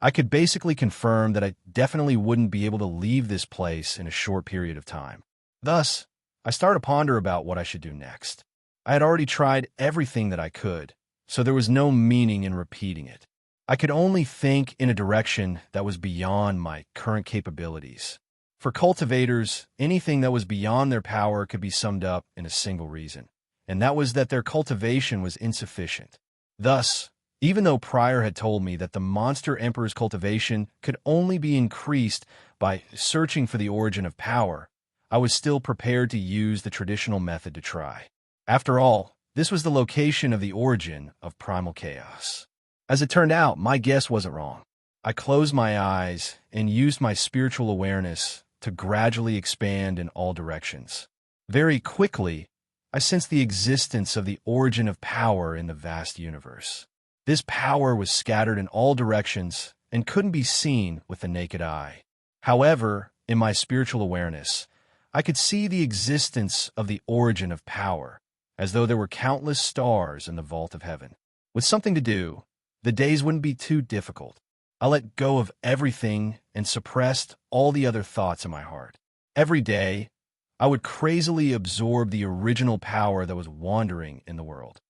I could basically confirm that I definitely wouldn't be able to leave this place in a short period of time. Thus, I started to ponder about what I should do next. I had already tried everything that I could, so there was no meaning in repeating it. I could only think in a direction that was beyond my current capabilities. For cultivators, anything that was beyond their power could be summed up in a single reason, and that was that their cultivation was insufficient. Thus, even though Prior had told me that the Monster Emperor's cultivation could only be increased by searching for the origin of power, I was still prepared to use the traditional method to try. After all, this was the location of the origin of primal chaos. As it turned out, my guess wasn't wrong. I closed my eyes and used my spiritual awareness to gradually expand in all directions. Very quickly, I sensed the existence of the origin of power in the vast universe. This power was scattered in all directions and couldn't be seen with the naked eye. However, in my spiritual awareness, I could see the existence of the origin of power, as though there were countless stars in the vault of heaven. With something to do, the days wouldn't be too difficult. I let go of everything and suppressed all the other thoughts in my heart. Every day, I would crazily absorb the original power that was wandering in the world.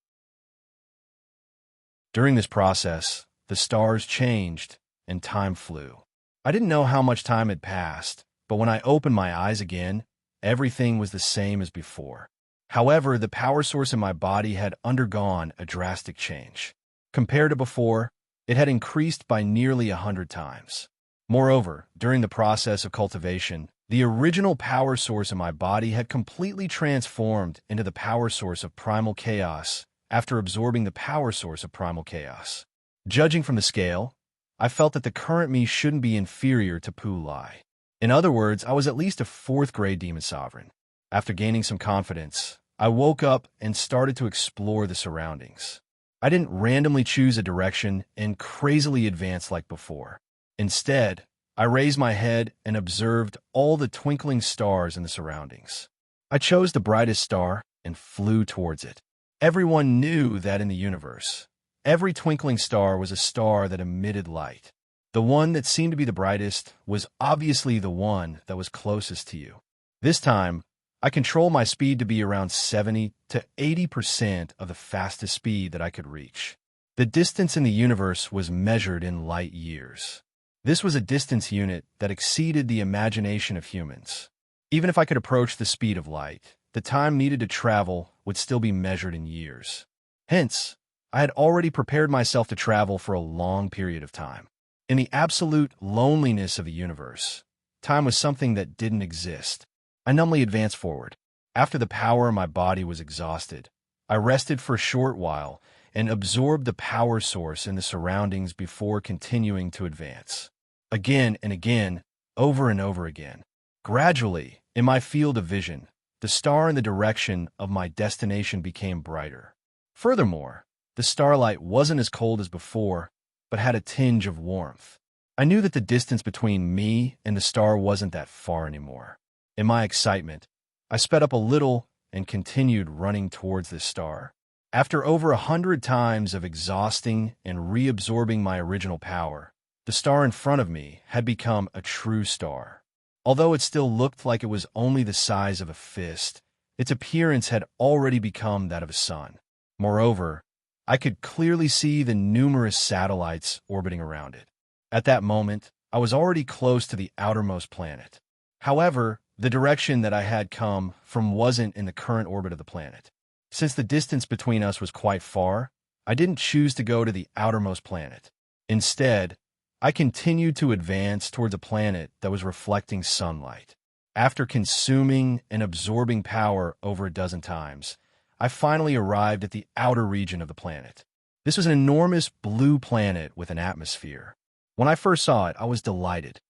During this process, the stars changed and time flew. I didn't know how much time had passed, but when I opened my eyes again, everything was the same as before. However, the power source in my body had undergone a drastic change. Compared to before, it had increased by nearly 100 times. Moreover, during the process of cultivation, the original power source in my body had completely transformed into the power source of primal chaos after absorbing the power source of primal chaos. Judging from the scale, I felt that the current me shouldn't be inferior to Pu Lai. In other words, I was at least a 4th-grade demon sovereign. After gaining some confidence, I woke up and started to explore the surroundings. I didn't randomly choose a direction and crazily advance like before. Instead, I raised my head and observed all the twinkling stars in the surroundings. I chose the brightest star and flew towards it. Everyone knew that in the universe, every twinkling star was a star that emitted light. The one that seemed to be the brightest was obviously the one that was closest to you. This time, I controlled my speed to be around 70 to 80% of the fastest speed that I could reach. The distance in the universe was measured in light years. This was a distance unit that exceeded the imagination of humans. Even if I could approach the speed of light, the time needed to travel would still be measured in years. Hence, I had already prepared myself to travel for a long period of time. In the absolute loneliness of the universe, time was something that didn't exist. I numbly advanced forward. After the power in my body was exhausted, I rested for a short while and absorbed the power source in the surroundings before continuing to advance. Again and again, over and over again. Gradually, in my field of vision, the star in the direction of my destination became brighter. Furthermore, the starlight wasn't as cold as before, but had a tinge of warmth. I knew that the distance between me and the star wasn't that far anymore. In my excitement, I sped up a little and continued running towards this star. After over 100 times of exhausting and reabsorbing my original power, the star in front of me had become a true star. Although it still looked like it was only the size of a fist, Its appearance had already become that of a sun. Moreover, I could clearly see the numerous satellites orbiting around it. At that moment, I was already close to the outermost planet. However, the direction that I had come from wasn't in the current orbit of the planet. Since the distance between us was quite far, I didn't choose to go to the outermost planet. Instead, I continued to advance towards a planet that was reflecting sunlight. After consuming and absorbing power over a dozen times, I finally arrived at the outer region of the planet. This was an enormous blue planet with an atmosphere. When I first saw it, I was delighted.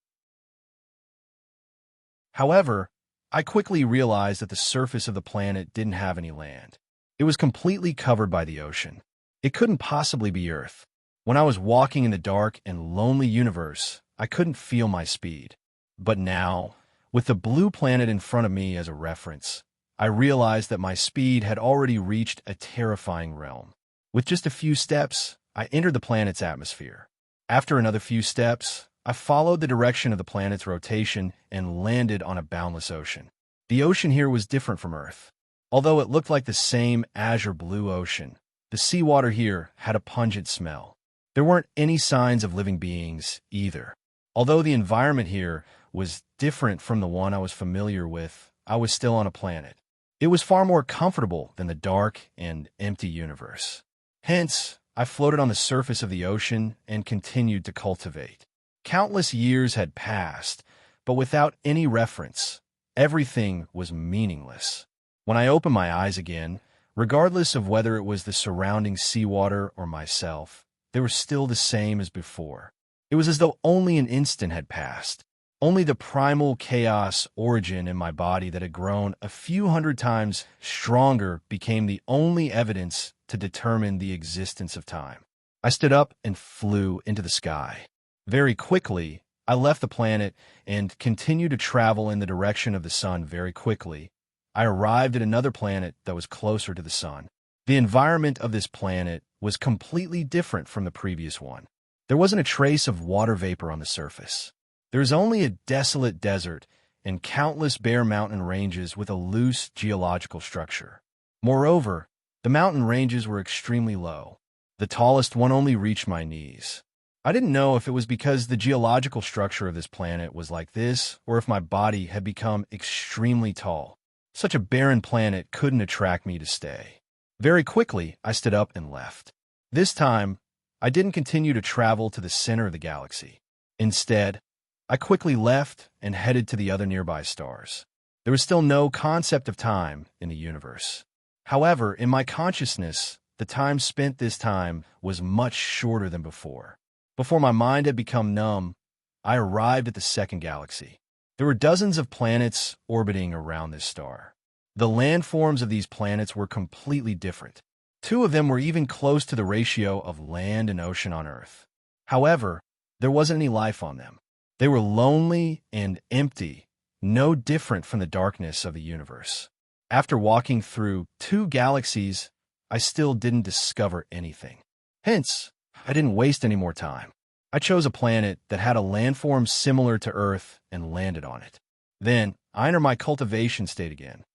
However, I quickly realized that the surface of the planet didn't have any land. It was completely covered by the ocean. It couldn't possibly be Earth. When I was walking in the dark and lonely universe, I couldn't feel my speed. But now, with the blue planet in front of me as a reference, I realized that my speed had already reached a terrifying realm. With just a few steps, I entered the planet's atmosphere. After another few steps, I followed the direction of the planet's rotation and landed on a boundless ocean. The ocean here was different from Earth. Although it looked like the same azure blue ocean, the seawater here had a pungent smell. There weren't any signs of living beings either. Although the environment here was different from the one I was familiar with, I was still on a planet. It was far more comfortable than the dark and empty universe. Hence, I floated on the surface of the ocean and continued to cultivate. Countless years had passed, but without any reference, everything was meaningless. When I opened my eyes again, regardless of whether it was the surrounding seawater or myself, they were still the same as before. It was as though only an instant had passed. Only the primal chaos origin in my body that had grown a few hundred times stronger became the only evidence to determine the existence of time. I stood up and flew into the sky. Very quickly, I left the planet and continued to travel in the direction of the sun very quickly. I arrived at another planet that was closer to the sun. The environment of this planet was completely different from the previous one. There wasn't a trace of water vapor on the surface. There was only a desolate desert and countless bare mountain ranges with a loose geological structure. Moreover, the mountain ranges were extremely low. The tallest one only reached my knees. I didn't know if it was because the geological structure of this planet was like this, or if my body had become extremely tall. Such a barren planet couldn't attract me to stay. Very quickly, I stood up and left. This time, I didn't continue to travel to the center of the galaxy. Instead, I quickly left and headed to the other nearby stars. There was still no concept of time in the universe. However, in my consciousness, the time spent this time was much shorter than before. Before my mind had become numb, I arrived at the second galaxy. There were dozens of planets orbiting around this star. The landforms of these planets were completely different. Two of them were even close to the ratio of land and ocean on Earth. However, there wasn't any life on them. They were lonely and empty, no different from the darkness of the universe. After walking through 2 galaxies, I still didn't discover anything. Hence, I didn't waste any more time. I chose a planet that had a landform similar to Earth and landed on it. Then, I entered my cultivation state again.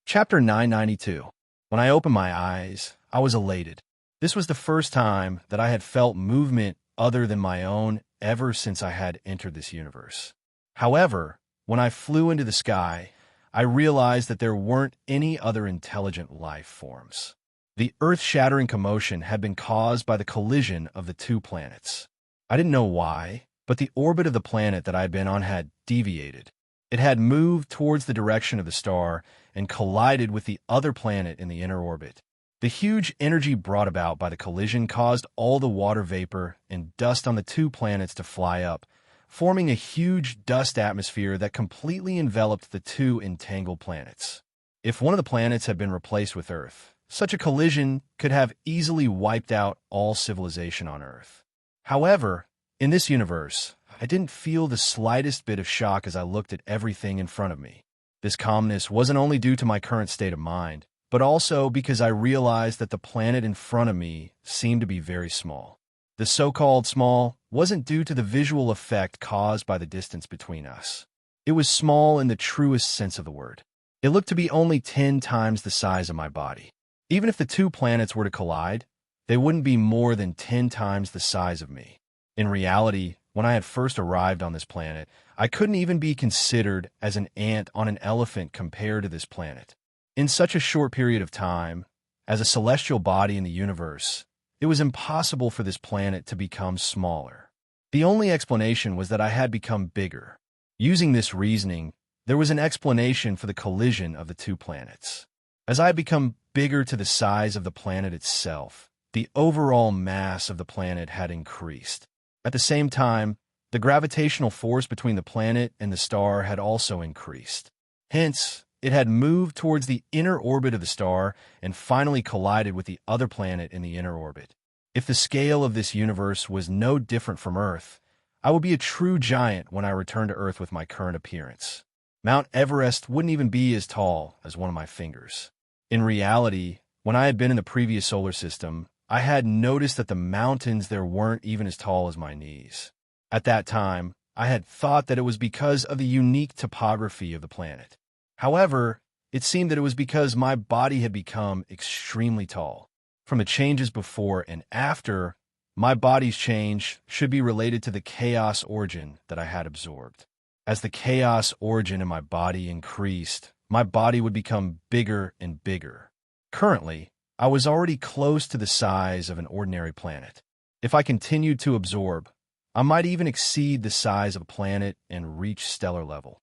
Chapter 992. When I opened my eyes, I was elated. This was the first time that I had felt movement other than my own ever since I had entered this universe. However, when I flew into the sky, I realized that there weren't any other intelligent life forms. The earth-shattering commotion had been caused by the collision of the 2 planets. I didn't know why, but the orbit of the planet that I had been on had deviated. It had moved towards the direction of the star and collided with the other planet in the inner orbit. The huge energy brought about by the collision caused all the water vapor and dust on the 2 planets to fly up, forming a huge dust atmosphere that completely enveloped the 2 entangled planets. If one of the planets had been replaced with Earth, such a collision could have easily wiped out all civilization on Earth. However, in this universe, I didn't feel the slightest bit of shock as I looked at everything in front of me. This calmness wasn't only due to my current state of mind, but also because I realized that the planet in front of me seemed to be very small. The so-called small wasn't due to the visual effect caused by the distance between us. It was small in the truest sense of the word. It looked to be only 10 times the size of my body. Even if the two planets were to collide, they wouldn't be more than 10 times the size of me. In reality, when I had first arrived on this planet, I couldn't even be considered as an ant on an elephant compared to this planet. In such a short period of time, as a celestial body in the universe, it was impossible for this planet to become smaller. The only explanation was that I had become bigger. Using this reasoning, there was an explanation for the collision of the two planets. As I had become bigger to the size of the planet itself, the overall mass of the planet had increased. At the same time, the gravitational force between the planet and the star had also increased. Hence, it had moved towards the inner orbit of the star and finally collided with the other planet in the inner orbit. If the scale of this universe was no different from Earth, I would be a true giant when I returned to Earth with my current appearance. Mount Everest wouldn't even be as tall as one of my fingers. In reality, when I had been in the previous solar system, I had noticed that the mountains there weren't even as tall as my knees. At that time, I had thought that it was because of the unique topography of the planet. However, it seemed that it was because my body had become extremely tall. From the changes before and after, my body's change should be related to the chaos origin that I had absorbed. As the chaos origin in my body increased, my body would become bigger and bigger. Currently, I was already close to the size of an ordinary planet. If I continued to absorb, I might even exceed the size of a planet and reach stellar level.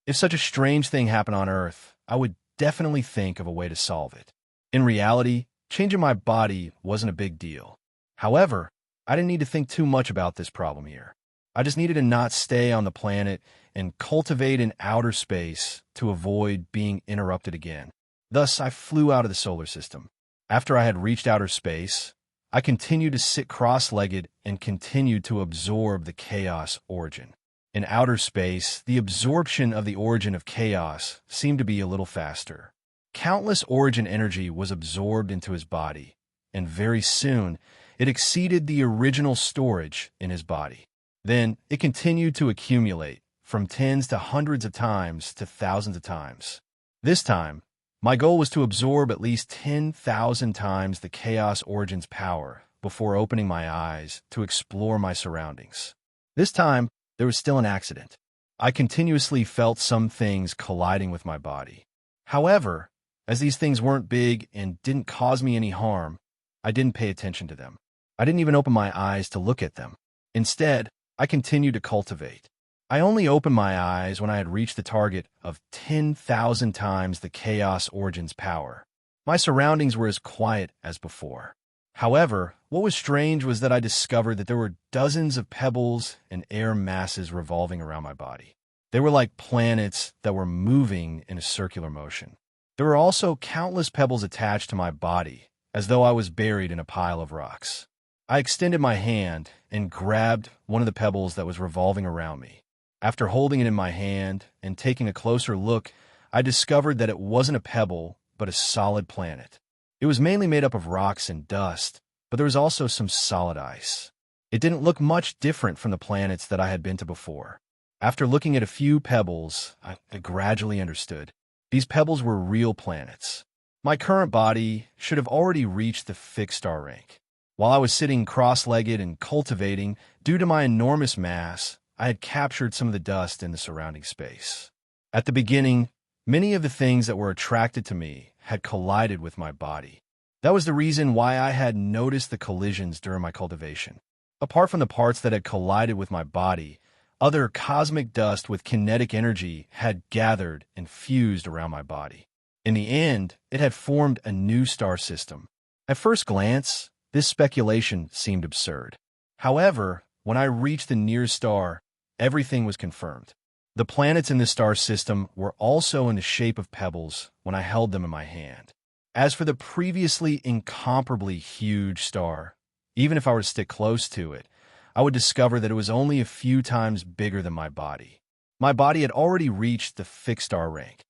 If such a strange thing happened on Earth, I would definitely think of a way to solve it. In reality, changing my body wasn't a big deal. However, I didn't need to think too much about this problem here. I just needed to not stay on the planet and cultivate in outer space to avoid being interrupted again. Thus, I flew out of the solar system. After I had reached outer space, I continued to sit cross-legged and continued to absorb the chaos origin. In outer space, the absorption of the origin of chaos seemed to be a little faster. Countless origin energy was absorbed into his body, and very soon, it exceeded the original storage in his body. Then, it continued to accumulate, from tens to hundreds of times to thousands of times. This time, my goal was to absorb at least 10,000 times the chaos origin's power before opening my eyes to explore my surroundings. This time, there was still an accident. I continuously felt some things colliding with my body. However, as these things weren't big and didn't cause me any harm, I didn't pay attention to them. I didn't even open my eyes to look at them. Instead, I continued to cultivate. I only opened my eyes when I had reached the target of 10,000 times the chaos origin's power. My surroundings were as quiet as before. However, what was strange was that I discovered that there were dozens of pebbles and air masses revolving around my body. They were like planets that were moving in a circular motion. There were also countless pebbles attached to my body, as though I was buried in a pile of rocks. I extended my hand and grabbed one of the pebbles that was revolving around me. After holding it in my hand and taking a closer look, I discovered that it wasn't a pebble, but a solid planet. It was mainly made up of rocks and dust, but there was also some solid ice. It didn't look much different from the planets that I had been to before. After looking at a few pebbles, I gradually understood. These pebbles were real planets. My current body should have already reached the fixed star rank. While I was sitting cross-legged and cultivating, due to my enormous mass, I had captured some of the dust in the surrounding space. At the beginning, many of the things that were attracted to me had collided with my body. That was the reason why I had noticed the collisions during my cultivation. Apart from the parts that had collided with my body, other cosmic dust with kinetic energy had gathered and fused around my body. In the end, it had formed a new star system. At first glance, this speculation seemed absurd. However, when I reached the nearest star, everything was confirmed. The planets in this star system were also in the shape of pebbles when I held them in my hand. As for the previously incomparably huge star, even if I were to stick close to it, I would discover that it was only a few times bigger than my body. My body had already reached the fixed star rank.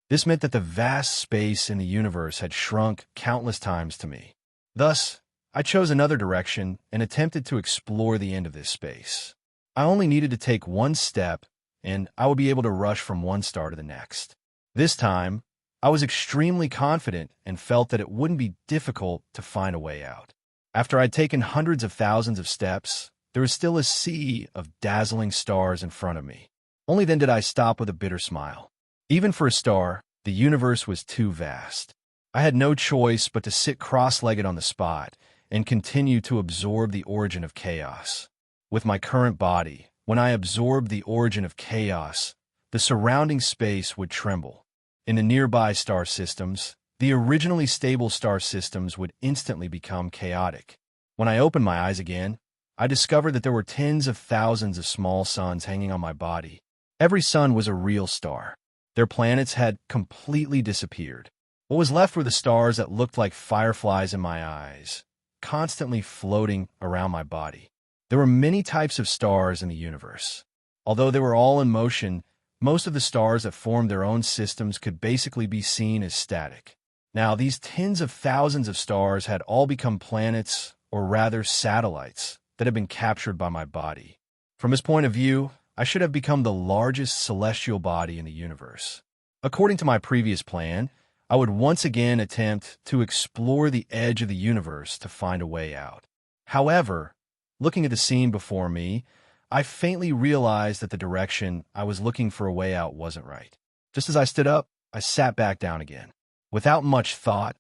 This meant that the vast space in the universe had shrunk countless times to me. Thus, I chose another direction and attempted to explore the end of this space. I only needed to take one step, and I would be able to rush from one star to the next. This time, I was extremely confident and felt that it wouldn't be difficult to find a way out. After I'd taken hundreds of thousands of steps, there was still a sea of dazzling stars in front of me. Only then did I stop with a bitter smile. Even for a star, the universe was too vast. I had no choice but to sit cross-legged on the spot and continue to absorb the origin of chaos. With my current body, when I absorbed the origin of chaos, the surrounding space would tremble. In the nearby star systems, the originally stable star systems would instantly become chaotic. When I opened my eyes again, I discovered that there were tens of thousands of small suns hanging on my body. Every sun was a real star. Their planets had completely disappeared. What was left were the stars that looked like fireflies in my eyes, constantly floating around my body. There were many types of stars in the universe. Although they were all in motion, most of the stars that formed their own systems could basically be seen as static. Now, these tens of thousands of stars had all become planets, or rather satellites, that had been captured by my body. From this point of view, I should have become the largest celestial body in the universe. According to my previous plan, I would once again attempt to explore the edge of the universe to find a way out. However, looking at the scene before me, I faintly realized that the direction I was looking for a way out wasn't right. Just as I stood up, I sat back down again. Without much thought,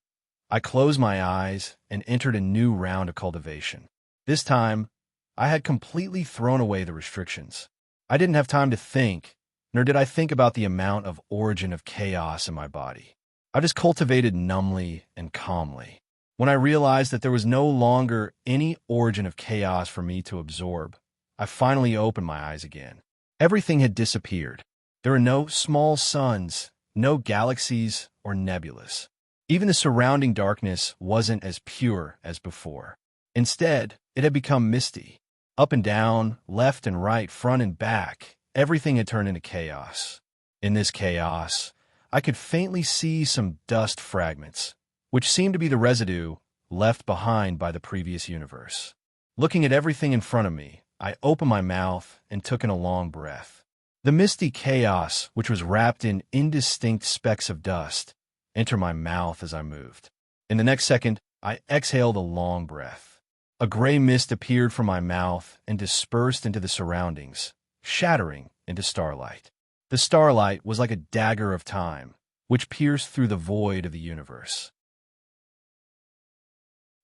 I closed my eyes and entered a new round of cultivation. This time, I had completely thrown away the restrictions. I didn't have time to think, nor did I think about the amount of origin of chaos in my body. I just cultivated numbly and calmly. When I realized that there was no longer any origin of chaos for me to absorb, I finally opened my eyes again. Everything had disappeared. There were no small suns, no galaxies or nebulas. Even the surrounding darkness wasn't as pure as before. Instead, it had become misty. Up and down, left and right, front and back, everything had turned into chaos. In this chaos, I could faintly see some dust fragments, which seemed to be the residue left behind by the previous universe. Looking at everything in front of me, I opened my mouth and took in a long breath. The misty chaos, which was wrapped in indistinct specks of dust, entered my mouth as I moved. In the next second, I exhaled a long breath. A gray mist appeared from my mouth and dispersed into the surroundings, shattering into starlight. The starlight was like a dagger of time, which pierced through the void of the universe.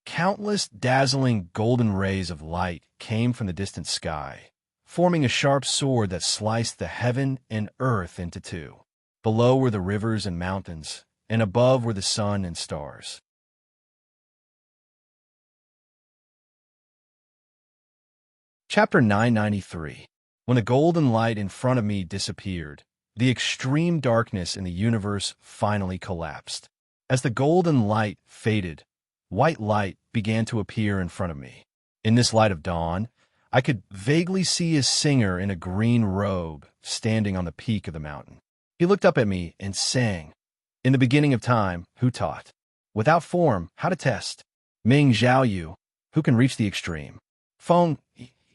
Countless dazzling golden rays of light came from the distant sky, forming a sharp sword that sliced the heaven and earth into two. Below were the rivers and mountains, and above were the sun and stars. Chapter 993. When the golden light in front of me disappeared, the extreme darkness in the universe finally collapsed. As the golden light faded, white light began to appear in front of me. In this light of dawn, I could vaguely see a singer in a green robe standing on the peak of the mountain. He looked up at me and sang, "In the beginning of time, who taught? Without form, how to test? Ming Zhao Yu, who can reach the extreme? Feng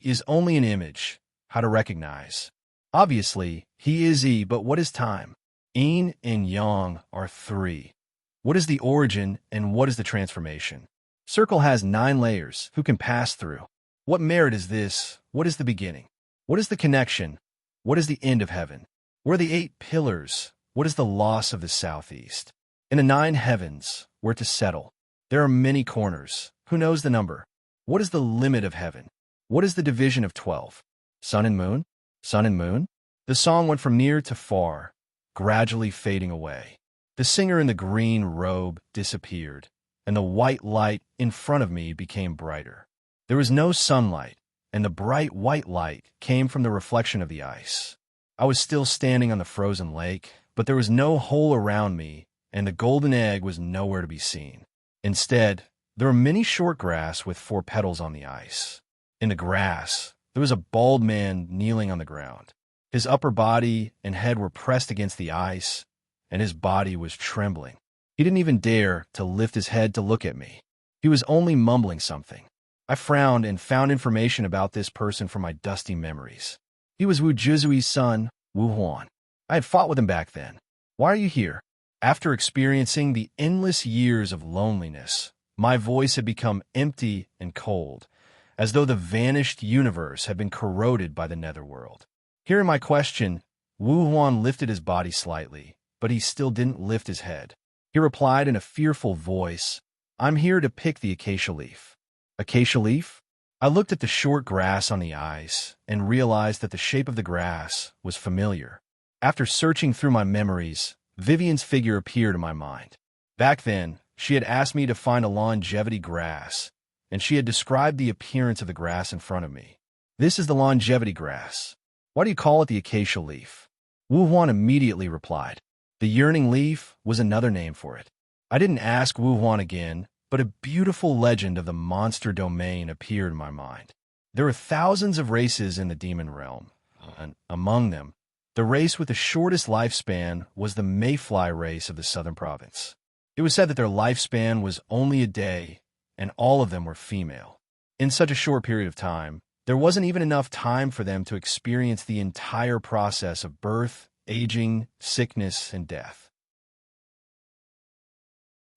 is only an image, how to recognize? Obviously, he is he, but what is time? Yin and yang are three. What is the origin and what is the transformation? Circle has 9 layers, who can pass through? What merit is this? What is the beginning? What is the connection? What is the end of heaven? Where are the 8 pillars? What is the loss of the southeast? In the 9 heavens, where to settle? There are many corners. Who knows the number? What is the limit of heaven? What is the division of 12? Sun and moon? Sun and moon? The song went from near to far, gradually fading away. The singer in the green robe disappeared, and the white light in front of me became brighter. There was no sunlight, and the bright white light came from the reflection of the ice. I was still standing on the frozen lake, but there was no hole around me, and the golden egg was nowhere to be seen. Instead, there were many short grass with 4 petals on the ice. In the grass, there was a bald man kneeling on the ground. His upper body and head were pressed against the ice, and his body was trembling. He didn't even dare to lift his head to look at me. He was only mumbling something. I frowned and found information about this person from my dusty memories. He was Wu Jizui's son, Wu Huan. I had fought with him back then. Why are you here? After experiencing the endless years of loneliness, my voice had become empty and cold, as though the vanished universe had been corroded by the netherworld. Hearing my question, Wu Huan lifted his body slightly, but he still didn't lift his head. He replied in a fearful voice, "I'm here to pick the acacia leaf." Acacia leaf? I looked at the short grass on the ice and realized that the shape of the grass was familiar. After searching through my memories, Vivian's figure appeared in my mind. Back then, she had asked me to find a longevity grass, and she had described the appearance of the grass in front of me. This is the longevity grass. Why do you call it the acacia leaf? Wu Huan immediately replied. The yearning leaf was another name for it. I didn't ask Wu Huan again, but a beautiful legend of the monster domain appeared in my mind. There are thousands of races in the demon realm, and among them, the race with the shortest lifespan was the mayfly race of the southern province. It was said that their lifespan was only a day, and all of them were female. In such a short period of time, there wasn't even enough time for them to experience the entire process of birth, aging, sickness, and death.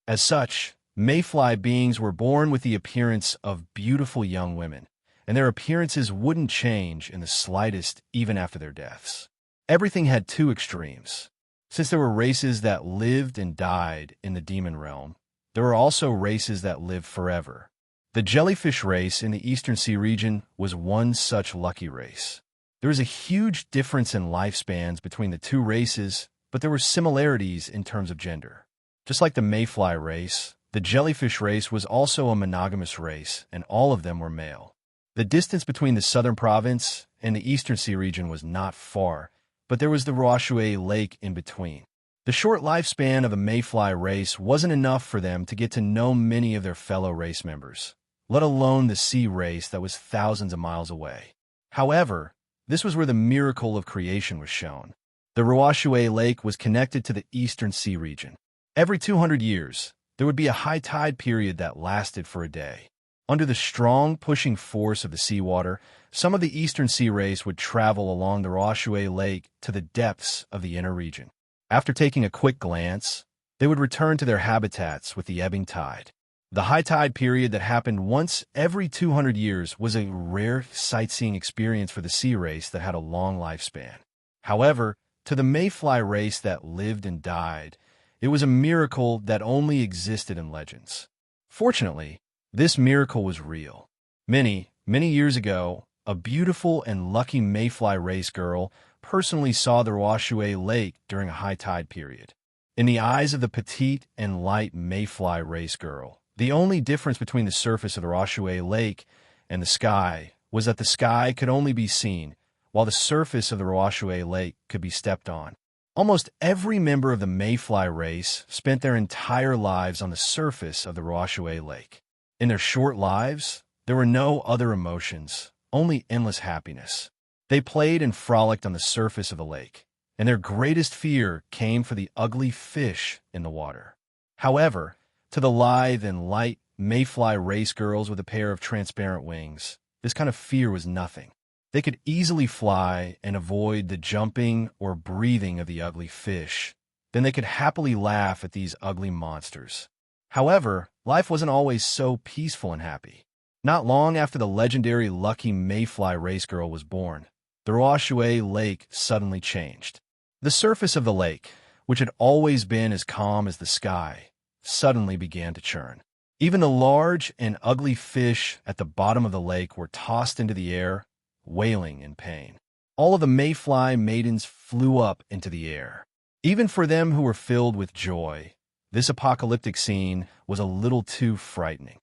As such, mayfly beings were born with the appearance of beautiful young women, and their appearances wouldn't change in the slightest even after their deaths. Everything had two extremes. Since there were races that lived and died in the demon realm, there were also races that lived forever. The jellyfish race in the Eastern Sea region was one such lucky race. There was a huge difference in lifespans between the two races, but there were similarities in terms of gender. Just like the mayfly race, the jellyfish race was also a monogamous race, and all of them were male. The distance between the southern province and the Eastern Sea region was not far, but there was the Ruoshui Lake in between. The short lifespan of a mayfly race wasn't enough for them to get to know many of their fellow race members, let alone the sea race that was thousands of miles away. However, this was where the miracle of creation was shown. The Ruoshui Lake was connected to the Eastern Sea region. Every 200 years, there would be a high tide period that lasted for a day. Under the strong pushing force of the seawater, some of the Eastern Sea race would travel along the Ruoshui Lake to the depths of the inner region. After taking a quick glance, they would return to their habitats with the ebbing tide. The high tide period that happened once every 200 years was a rare sightseeing experience for the sea race that had a long lifespan. However, to the mayfly race that lived and died, it was a miracle that only existed in legends. Fortunately, this miracle was real. Many years ago, a beautiful and lucky mayfly race girl personally saw the Ruoshui Lake during a high tide period. In the eyes of the petite and light mayfly race girl, the only difference between the surface of the Ruoshui Lake and the sky was that the sky could only be seen, while the surface of the Ruoshui Lake could be stepped on. Almost every member of the mayfly race spent their entire lives on the surface of the Ruoshui Lake. In their short lives, there were no other emotions, only endless happiness. They played and frolicked on the surface of the lake, and their greatest fear came for the ugly fish in the water. However, to the lithe and light mayfly race girls with a pair of transparent wings, this kind of fear was nothing. They could easily fly and avoid the jumping or breathing of the ugly fish. Then they could happily laugh at these ugly monsters. However, life wasn't always so peaceful and happy. Not long after the legendary lucky mayfly race girl was born, the Ruoshui Lake suddenly changed. The surface of the lake, which had always been as calm as the sky, suddenly began to churn. Even the large and ugly fish at the bottom of the lake were tossed into the air, wailing in pain. All of the mayfly maidens flew up into the air. Even for them who were filled with joy, this apocalyptic scene was a little too frightening.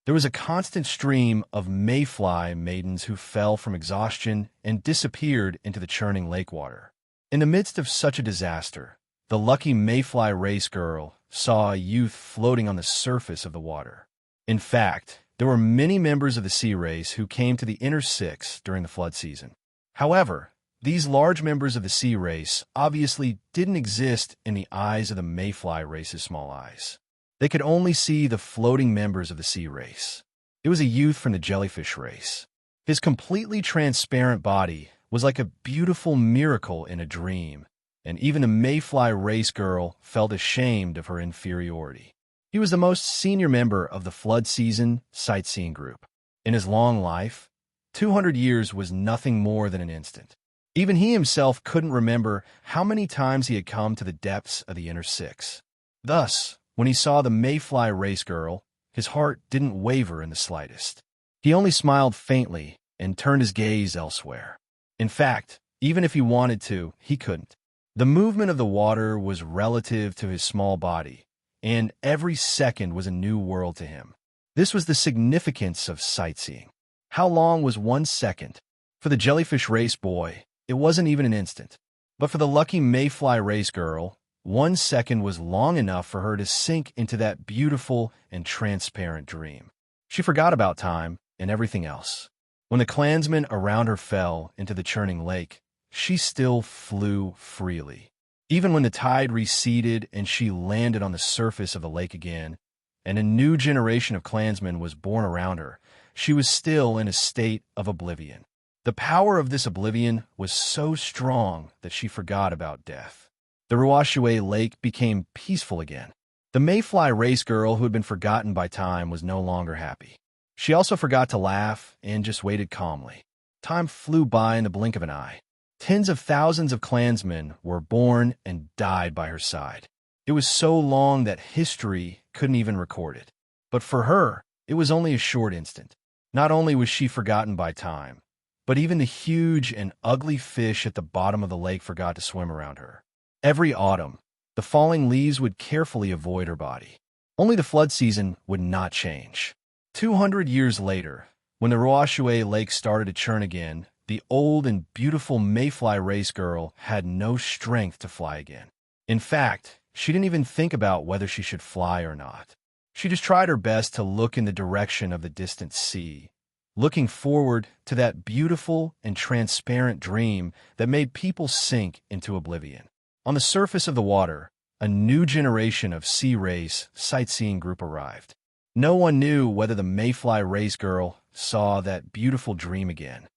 There was a constant stream of mayfly maidens who fell from exhaustion and disappeared into the churning lake water. In the midst of such a disaster, the lucky mayfly race girl saw a youth floating on the surface of the water. In fact, there were many members of the sea race who came to the inner six during the flood season. However, These large members of the sea race obviously didn't exist in the eyes of the mayfly race's small eyes. They could only see the floating members of the sea race. It was a youth from the jellyfish race. His completely transparent body was like a beautiful miracle in a dream, and even the mayfly race girl felt ashamed of her inferiority. He was the most senior member of the flood season sightseeing group. In his long life, 200 years was nothing more than an instant. Even he himself couldn't remember how many times he had come to the depths of the inner six. Thus, when he saw the mayfly race girl, his heart didn't waver in the slightest. He only smiled faintly and turned his gaze elsewhere. In fact, even if he wanted to, he couldn't. The movement of the water was relative to his small body, and every second was a new world to him. This was the significance of sightseeing. How long was 1 second? For the jellyfish race boy, it wasn't even an instant. But for the lucky mayfly race girl, 1 second was long enough for her to sink into that beautiful and transparent dream. She forgot about time and everything else. When the clansmen around her fell into the churning lake, she still flew freely. Even when the tide receded and she landed on the surface of the lake again, and a new generation of clansmen was born around her, she was still in a state of oblivion. The power of this oblivion was so strong that she forgot about death. The Ruashue Lake became peaceful again. The mayfly race girl who had been forgotten by time was no longer happy. She also forgot to laugh and just waited calmly. Time flew by in the blink of an eye. Tens of thousands of clansmen were born and died by her side. It was so long that history couldn't even record it. But for her, it was only a short instant. Not only was she forgotten by time, but even the huge and ugly fish at the bottom of the lake forgot to swim around her. Every autumn, the falling leaves would carefully avoid her body. Only the flood season would not change. 200 years later, when the Ruashue Lake started to churn again, the old and beautiful mayfly race girl had no strength to fly again. In fact, she didn't even think about whether she should fly or not. She just tried her best to look in the direction of the distant sea, looking forward to that beautiful and transparent dream that made people sink into oblivion. On the surface of the water, a new generation of sea race sightseeing group arrived. No one knew whether the mayfly race girl saw that beautiful dream again.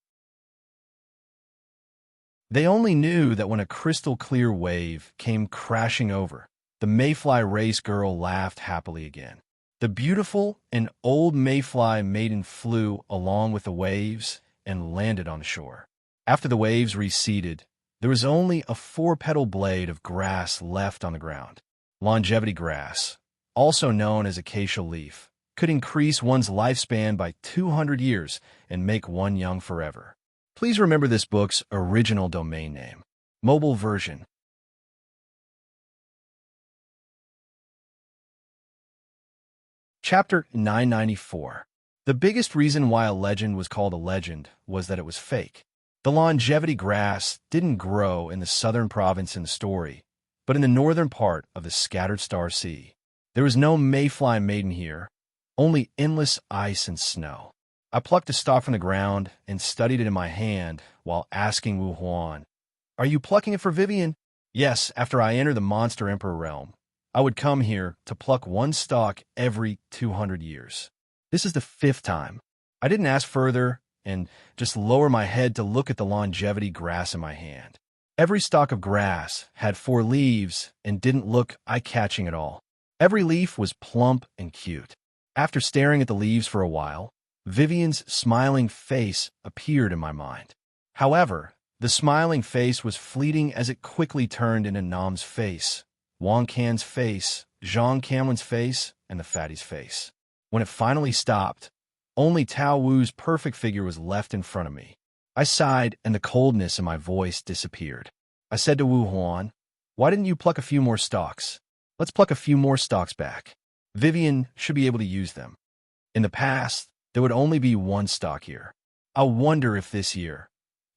They only knew that when a crystal-clear wave came crashing over, the mayfly race girl laughed happily again. The beautiful and old mayfly maiden flew along with the waves and landed on the shore. After the waves receded, there was only a 4-petal blade of grass left on the ground. Longevity grass, also known as acacia leaf, could increase one's lifespan by 200 years and make one young forever. Please remember this book's original domain name. Mobile version. Chapter 994. The biggest reason why a legend was called a legend was that it was fake. The longevity grass didn't grow in the southern province in the story, but in the northern part of the scattered star sea. There was no mayfly maiden here, only endless ice and snow. I plucked a stalk from the ground and studied it in my hand while asking Wu Huan, "Are you plucking it for Vivian?" Yes, after I entered the Monster Emperor realm, I would come here to pluck one stalk every 200 years. This is the 5th time. I didn't ask further and just lower my head to look at the longevity grass in my hand. Every stalk of grass had 4 leaves and didn't look eye-catching at all. Every leaf was plump and cute. After staring at the leaves for a while, Vivian's smiling face appeared in my mind. However, the smiling face was fleeting as it quickly turned into Nam's face, Wang Can's face, Zhang Camlin's face, and the fatty's face. When it finally stopped, only Tao Wu's perfect figure was left in front of me. I sighed, and the coldness in my voice disappeared. I said to Wu Huan, "Why didn't you pluck a few more stalks? Let's pluck a few more stalks back. Vivian should be able to use them. In the past, there would only be 1 stalk here. I wonder if this year."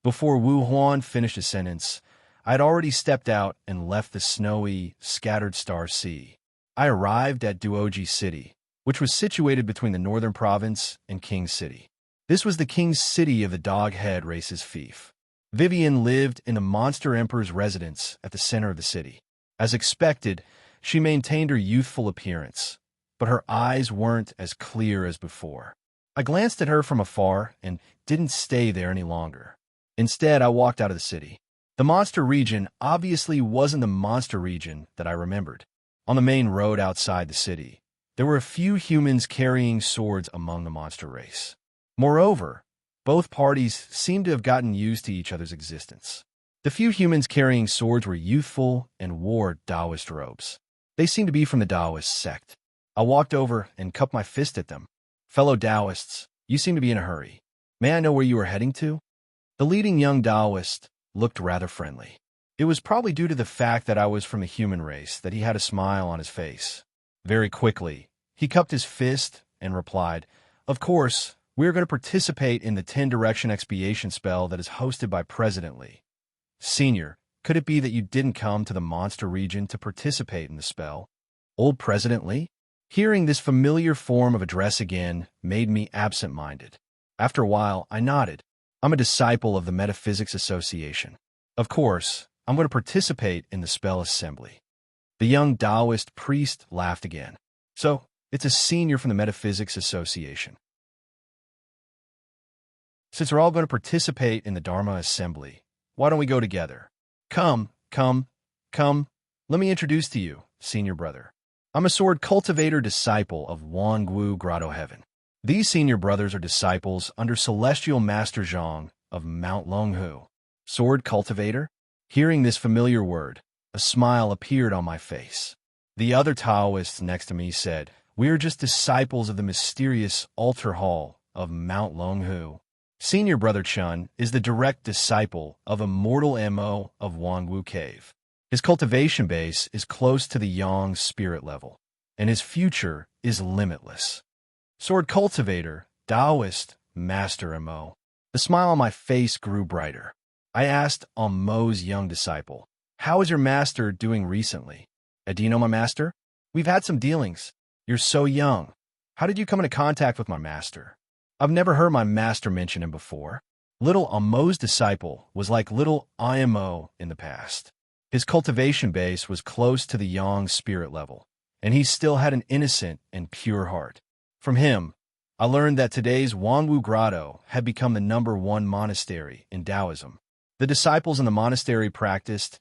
Before Wu Huan finished his sentence, I had already stepped out and left the snowy, scattered star sea. I arrived at Duoji City, which was situated between the northern province and King City. This was the King's City of the Dog Head race's fief. Vivian lived in the Monster Emperor's residence at the center of the city. As expected, she maintained her youthful appearance, but her eyes weren't as clear as before. I glanced at her from afar and didn't stay there any longer. Instead, I walked out of the city. The monster region obviously wasn't the monster region that I remembered. On the main road outside the city, there were a few humans carrying swords among the monster race. Moreover, both parties seemed to have gotten used to each other's existence. The few humans carrying swords were youthful and wore Taoist robes. They seemed to be from the Taoist sect. I walked over and cupped my fist at them. "Fellow Taoists, you seem to be in a hurry. May I know where you are heading to?" The leading young Taoist looked rather friendly. It was probably due to the fact that I was from the human race that he had a smile on his face. Very quickly, he cupped his fist and replied, "Of course, we are going to participate in the 10-direction expiation spell that is hosted by President Lee. Senior, could it be that you didn't come to the monster region to participate in the spell?" Old President Lee? Hearing this familiar form of address again made me absent-minded. After a while, I nodded. "I'm a disciple of the Metaphysics Association. Of course, I'm going to participate in the spell assembly." The young Taoist priest laughed again. "So, it's a senior from the Metaphysics Association. Since we're all going to participate in the Dharma assembly, why don't we go together? Come, let me introduce to you, senior brother. I'm a sword cultivator disciple of Wangwu Grotto Heaven. These senior brothers are disciples under Celestial Master Zhang of Mount Longhu." Sword cultivator? Hearing this familiar word, a smile appeared on my face. The other Taoists next to me said, "We are just disciples of the mysterious altar hall of Mount Longhu." Senior Brother Chun is the direct disciple of Immortal Mo of Wangwu Cave. His cultivation base is close to the Yang spirit level, and his future is limitless. Sword cultivator, Taoist, Master Mo. The smile on my face grew brighter. I asked Mo's young disciple, "How is your master doing recently?" "Do you know my master? We've had some dealings." "You're so young. How did you come into contact with my master?" "I've never heard my master mention him before." Little Mo's disciple was like little Mo in the past. His cultivation base was close to the Yang spirit level, and he still had an innocent and pure heart. From him, I learned that today's Wangwu Grotto had become the #1 monastery in Taoism. The disciples in the monastery practiced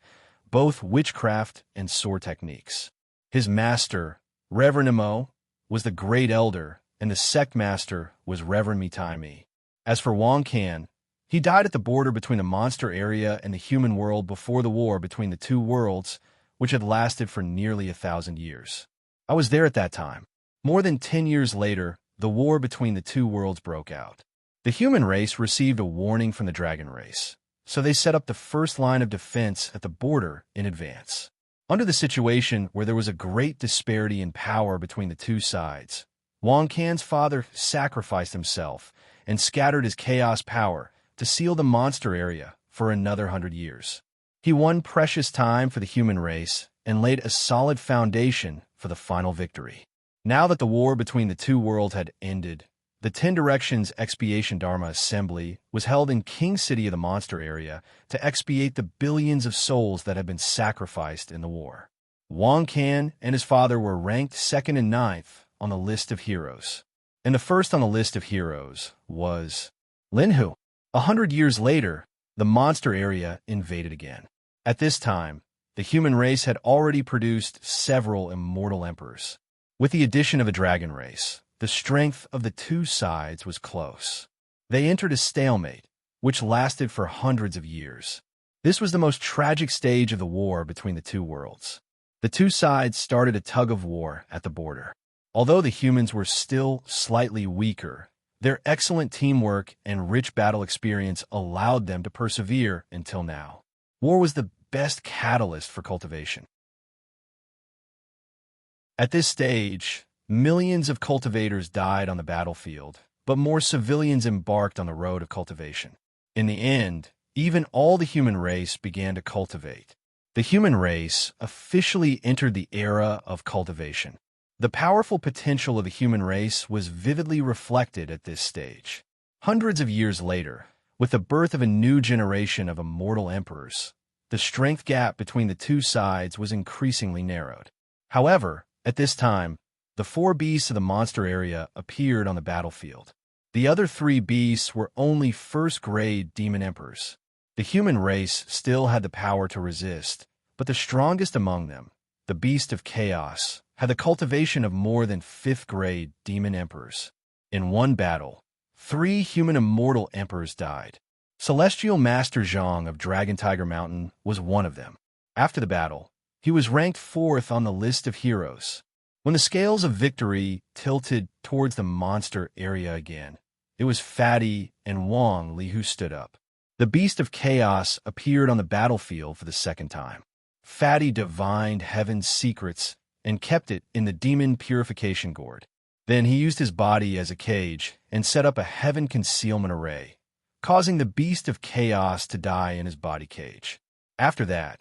both witchcraft and sword techniques. His master, Reverend Mo, was the great elder, and the sect master was Reverend Mitaimi. As for Wang Can, he died at the border between the monster area and the human world before the war between the two worlds, which had lasted for nearly 1,000 years. I was there at that time. More than 10 years later, the war between the two worlds broke out. The human race received a warning from the dragon race, so they set up the first line of defense at the border in advance. Under the situation where there was a great disparity in power between the two sides, Wang Can's father sacrificed himself and scattered his chaos power to seal the monster area for another 100 years. He won precious time for the human race and laid a solid foundation for the final victory. Now that the war between the two worlds had ended, the 10 Directions Expiation Dharma Assembly was held in King City of the monster area to expiate the billions of souls that had been sacrificed in the war. Wang Can and his father were ranked 2nd and 9th on the list of heroes. And the first on the list of heroes was Lin Hu. 100 years later, the monster area invaded again. At this time, the human race had already produced several immortal emperors. With the addition of a dragon race, the strength of the two sides was close. They entered a stalemate, which lasted for hundreds of years. This was the most tragic stage of the war between the two worlds. The two sides started a tug-of-war at the border. Although the humans were still slightly weaker, their excellent teamwork and rich battle experience allowed them to persevere until now. War was the best catalyst for cultivation. At this stage, millions of cultivators died on the battlefield, but more civilians embarked on the road of cultivation. In the end, even all the human race began to cultivate. The human race officially entered the era of cultivation. The powerful potential of the human race was vividly reflected at this stage. Hundreds of years later, With the birth of a new generation of immortal emperors, the strength gap between the two sides was increasingly narrowed. However, at this time, the four beasts of the monster area appeared on the battlefield. The other three beasts were only first-grade demon emperors. The human race still had the power to resist, but the strongest among them, the beast of chaos, had the cultivation of more than fifth-grade demon emperors. In one battle, 3 human immortal emperors died. Celestial Master Zhang of Dragon Tiger Mountain was one of them. After the battle, he was ranked 4th on the list of heroes. When the scales of victory tilted towards the monster area again, it was Fatty and Wang Li who stood up. The beast of chaos appeared on the battlefield for the second time. Fatty divined heaven's secrets and kept it in the demon purification gourd. Then he used his body as a cage and set up a heaven concealment array, causing the beast of chaos to die in his body cage. After that,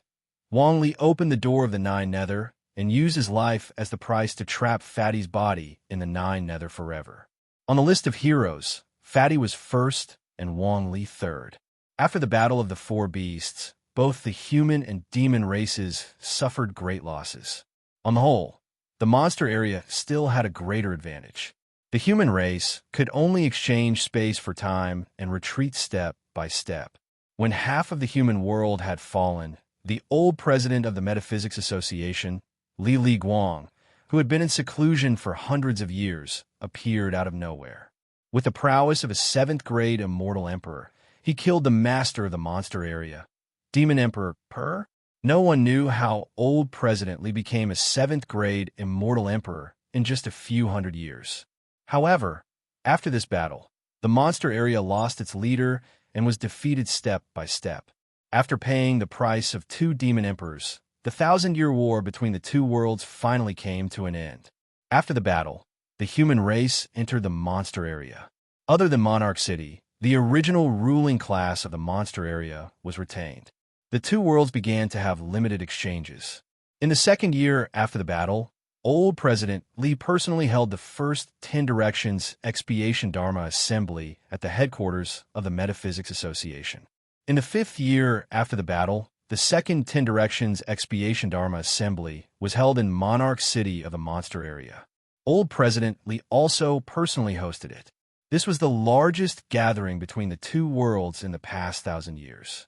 Wang Li opened the door of the 9 Nether and used his life as the price to trap Fatty's body in the 9 Nether forever. On the list of heroes, Fatty was first and Wang Li third. After the battle of the 4 beasts, both the human and demon races suffered great losses. On the whole, the monster area still had a greater advantage. The human race could only exchange space for time and retreat step by step. When half of the human world had fallen, the old president of the Metaphysics Association, Li Guang, who had been in seclusion for hundreds of years, appeared out of nowhere. With the prowess of a 7th-grade immortal emperor, he killed the master of the monster area, Demon Emperor Per. No one knew how old President Li became a 7th-grade immortal emperor in just a few hundred years. However, after this battle, the monster area lost its leader and was defeated step by step. After paying the price of 2 demon emperors, the 1,000-year war between the two worlds finally came to an end. After the battle, the human race entered the monster area. Other than Monarch City, the original ruling class of the monster area was retained. The two worlds began to have limited exchanges. In the second year after the battle, old President Li personally held the first 10 Directions Expiation Dharma Assembly at the headquarters of the Metaphysics Association. In the 5th year after the battle, the second 10 Directions Expiation Dharma Assembly was held in Monarch City of the monster area. Old President Li also personally hosted it. This was the largest gathering between the two worlds in the past 1,000 years.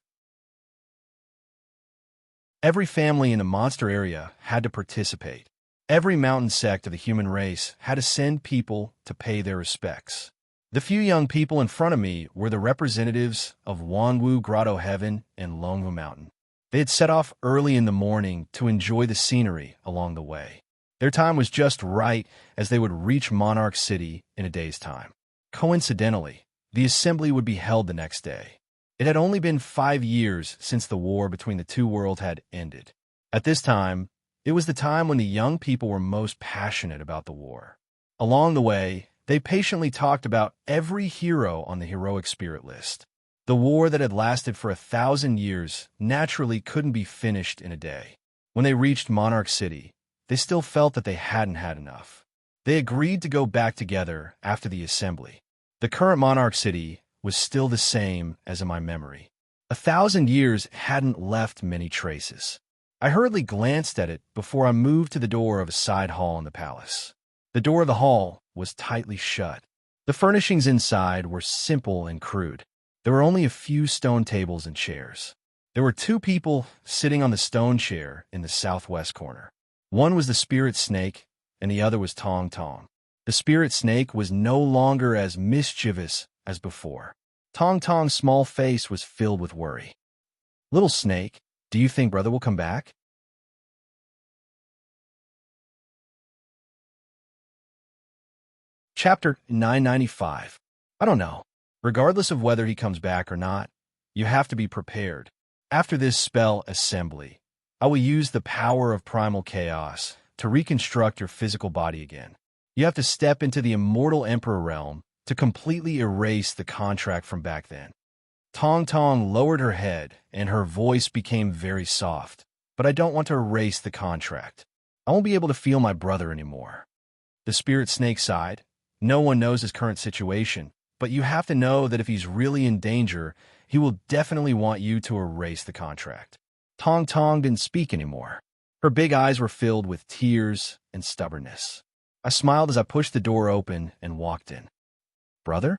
Every family in the monster area had to participate. Every mountain sect of the human race had to send people to pay their respects. The few young people in front of me were the representatives of Wanwu Grotto Heaven and Longwu Mountain. They had set off early in the morning to enjoy the scenery along the way. Their time was just right as they would reach Monarch City in a day's time. Coincidentally, the assembly would be held the next day. It had only been 5 years since the war between the two worlds had ended. At this time, it was the time when the young people were most passionate about the war. Along the way, they patiently talked about every hero on the heroic spirit list. The war that had lasted for 1,000 years naturally couldn't be finished in a day. When they reached Monarch City, they still felt that they hadn't had enough. They agreed to go back together after the assembly. The current Monarch City was still the same as in my memory. 1,000 years hadn't left many traces. I hurriedly glanced at it before I moved to the door of a side hall in the palace. The door of the hall was tightly shut. The furnishings inside were simple and crude. There were only a few stone tables and chairs. There were 2 people sitting on the stone chair in the southwest corner. One was the spirit snake, and the other was Tong Tong. The spirit snake was no longer as mischievous as before. Tong Tong's small face was filled with worry. "Little snake, do you think brother will come back?" Chapter 995. I don't know. Regardless of whether he comes back or not, you have to be prepared. After this spell assembly, I will use the power of primal chaos to reconstruct your physical body again. You have to step into the immortal emperor realm to completely erase the contract from back then. Tong Tong lowered her head, and her voice became very soft. But I don't want to erase the contract. I won't be able to feel my brother anymore. The spirit snake sighed. No one knows his current situation, but you have to know that if he's really in danger, he will definitely want you to erase the contract. Tong Tong didn't speak anymore. Her big eyes were filled with tears and stubbornness. I smiled as I pushed the door open and walked in. Brother?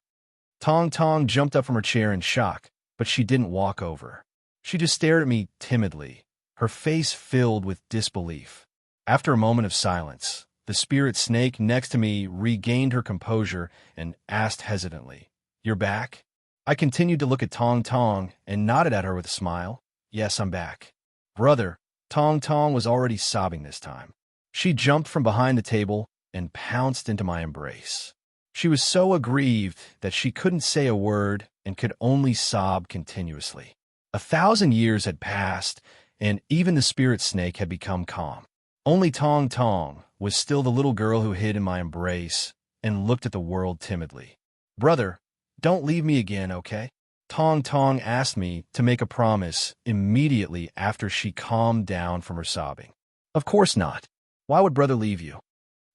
Tong Tong jumped up from her chair in shock, but she didn't walk over. She just stared at me timidly, her face filled with disbelief. After a moment of silence, the spirit snake next to me regained her composure and asked hesitantly, "You're back?" I continued to look at Tong Tong and nodded at her with a smile. "Yes, I'm back." "Brother," Tong Tong was already sobbing this time. She jumped from behind the table and pounced into my embrace. She was so aggrieved that she couldn't say a word and could only sob continuously. 1,000 years had passed, and even the spirit snake had become calm. Only Tong Tong was still the little girl who hid in my embrace and looked at the world timidly. "Brother, don't leave me again, okay?" Tong Tong asked me to make a promise immediately after she calmed down from her sobbing. "Of course not. Why would brother leave you?"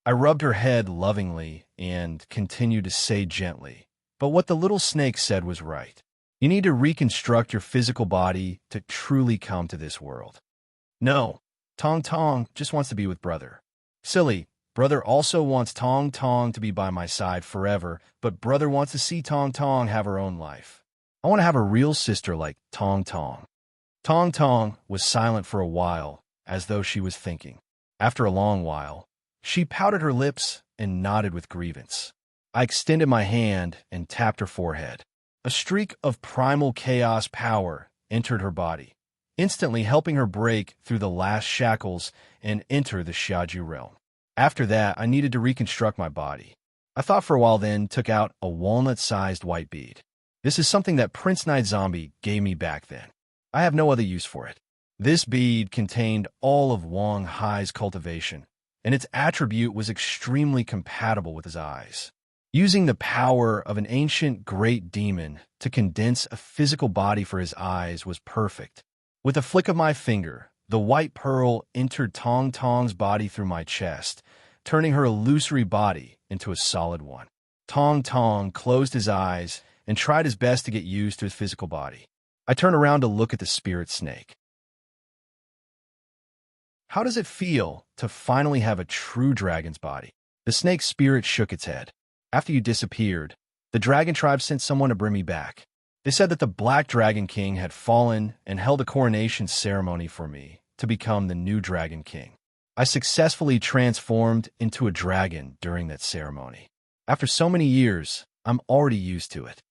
I rubbed her head lovingly and continued to say gently, "But what the little snake said was right. You need to reconstruct your physical body to truly come to this world." "No, Tong Tong just wants to be with brother." "Silly, brother also wants Tong Tong to be by my side forever, but brother wants to see Tong Tong have her own life. I want to have a real sister like Tong Tong." Tong Tong was silent for a while, as though she was thinking. After a long while, she pouted her lips and nodded with grievance. I extended my hand and tapped her forehead. A streak of primal chaos power entered her body, instantly helping her break through the last shackles and enter the Xiaju realm. After that, I needed to reconstruct my body. I thought for a while, then took out a walnut-sized white bead. This is something that Prince Night Zombie gave me back then. I have no other use for it. This bead contained all of Wang Hai's cultivation, and its attribute was extremely compatible with his eyes. Using the power of an ancient great demon to condense a physical body for his eyes was perfect. With a flick of my finger, the white pearl entered Tong Tong's body through my chest, turning her illusory body into a solid one. Tong Tong closed his eyes and tried his best to get used to his physical body. I turned around to look at the spirit snake. "How does it feel to finally have a true dragon's body?" The snake's spirit shook its head. "After you disappeared, the dragon tribe sent someone to bring me back. They said that the Black Dragon King had fallen and held a coronation ceremony for me to become the new Dragon King. I successfully transformed into a dragon during that ceremony. After so many years, I'm already used to it."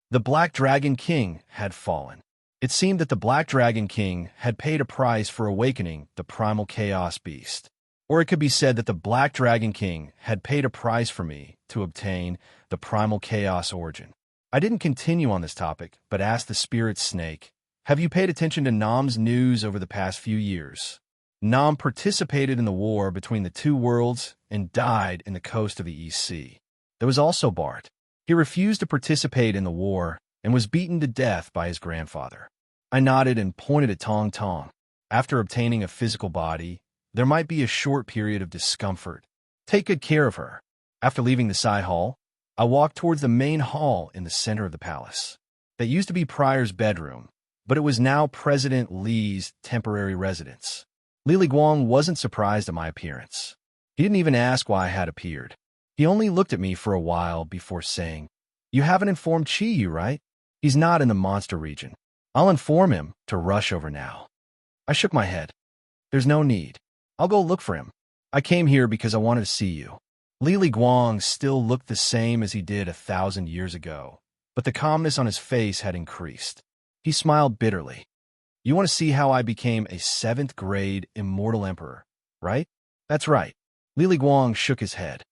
The Black Dragon King had fallen. It seemed that the Black Dragon King had paid a price for awakening the primal chaos beast. Or it could be said that the Black Dragon King had paid a price for me to obtain the primal chaos origin. I didn't continue on this topic, but asked the spirit snake, "Have you paid attention to Nam's news over the past few years?" Nam participated in the war between the two worlds and died in the coast of the East Sea. There was also Bart. He refused to participate in the war and was beaten to death by his grandfather. I nodded and pointed at Tong Tong. After obtaining a physical body, there might be a short period of discomfort. Take good care of her. After leaving the Sai Hall, I walked towards the main hall in the center of the palace. That used to be Prior's bedroom, but it was now President Li's temporary residence. Li Guang wasn't surprised at my appearance. He didn't even ask why I had appeared. He only looked at me for a while before saying, "You haven't informed Qi Yu, right? He's not in the monster region. I'll inform him to rush over now." I shook my head. "There's no need. I'll go look for him. I came here because I wanted to see you." Li Guang still looked the same as he did 1,000 years ago, but the calmness on his face had increased. He smiled bitterly. "You want to see how I became a 7th grade immortal emperor, right?" "That's right." Li Guang shook his head.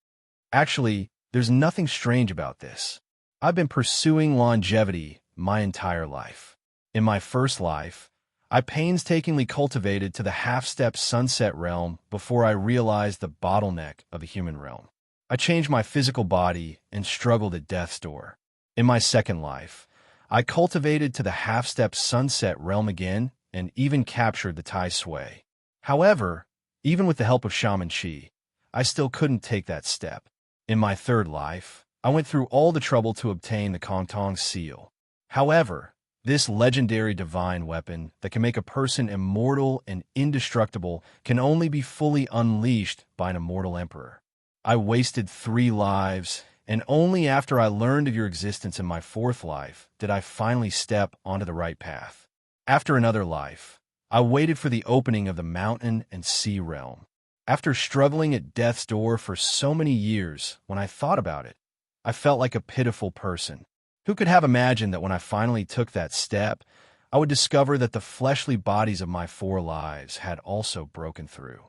"Actually, there's nothing strange about this. I've been pursuing longevity my entire life. In my first life, I painstakingly cultivated to the half-step sunset realm before I realized the bottleneck of the human realm. I changed my physical body and struggled at death's door. In my second life, I cultivated to the half-step sunset realm again and even captured the Tai Sui. However, even with the help of Shaman Qi, I still couldn't take that step. In my third life, I went through all the trouble to obtain the Kongtong seal. However, this legendary divine weapon that can make a person immortal and indestructible can only be fully unleashed by an immortal emperor. I wasted 3 lives, and only after I learned of your existence in my 4th life did I finally step onto the right path. After another life, I waited for the opening of the mountain and sea realm. After struggling at death's door for so many years, when I thought about it, I felt like a pitiful person. Who could have imagined that when I finally took that step, I would discover that the fleshly bodies of my 4 lives had also broken through?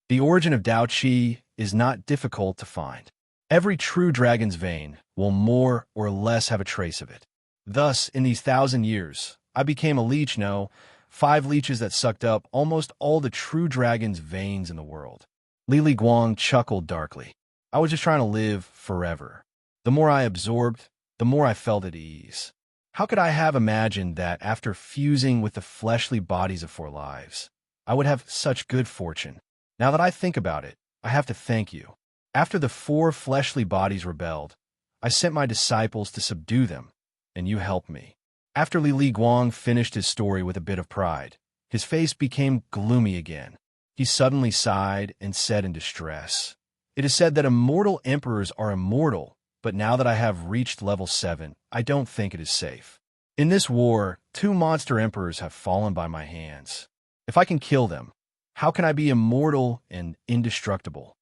The origin of Tao Chi is not difficult to find. Every true dragon's vein will more or less have a trace of it. Thus, in these 1,000 years, I became a leech, 5 leeches that sucked up almost all the true dragon's veins in the world. Lili Guang chuckled darkly. I was just trying to live forever. The more I absorbed, the more I felt at ease. How could I have imagined that after fusing with the fleshly bodies of 4 lives, I would have such good fortune? Now that I think about it, I have to thank you. After the 4 fleshly bodies rebelled, I sent my disciples to subdue them, and you helped me. After Li Guang finished his story with a bit of pride, his face became gloomy again. He suddenly sighed and said in distress, "It is said that immortal emperors are immortal, but now that I have reached level 7, I don't think it is safe. In this war, 2 monster emperors have fallen by my hands. If I can kill them, how can I be immortal and indestructible?"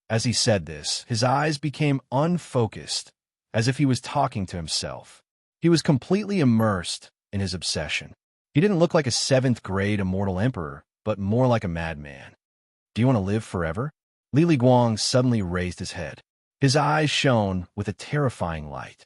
As he said this, his eyes became unfocused, as if he was talking to himself. He was completely immersed in his obsession. He didn't look like a 7th-grade immortal emperor, but more like a madman. "Do you want to live forever?" Li Guang suddenly raised his head. His eyes shone with a terrifying light.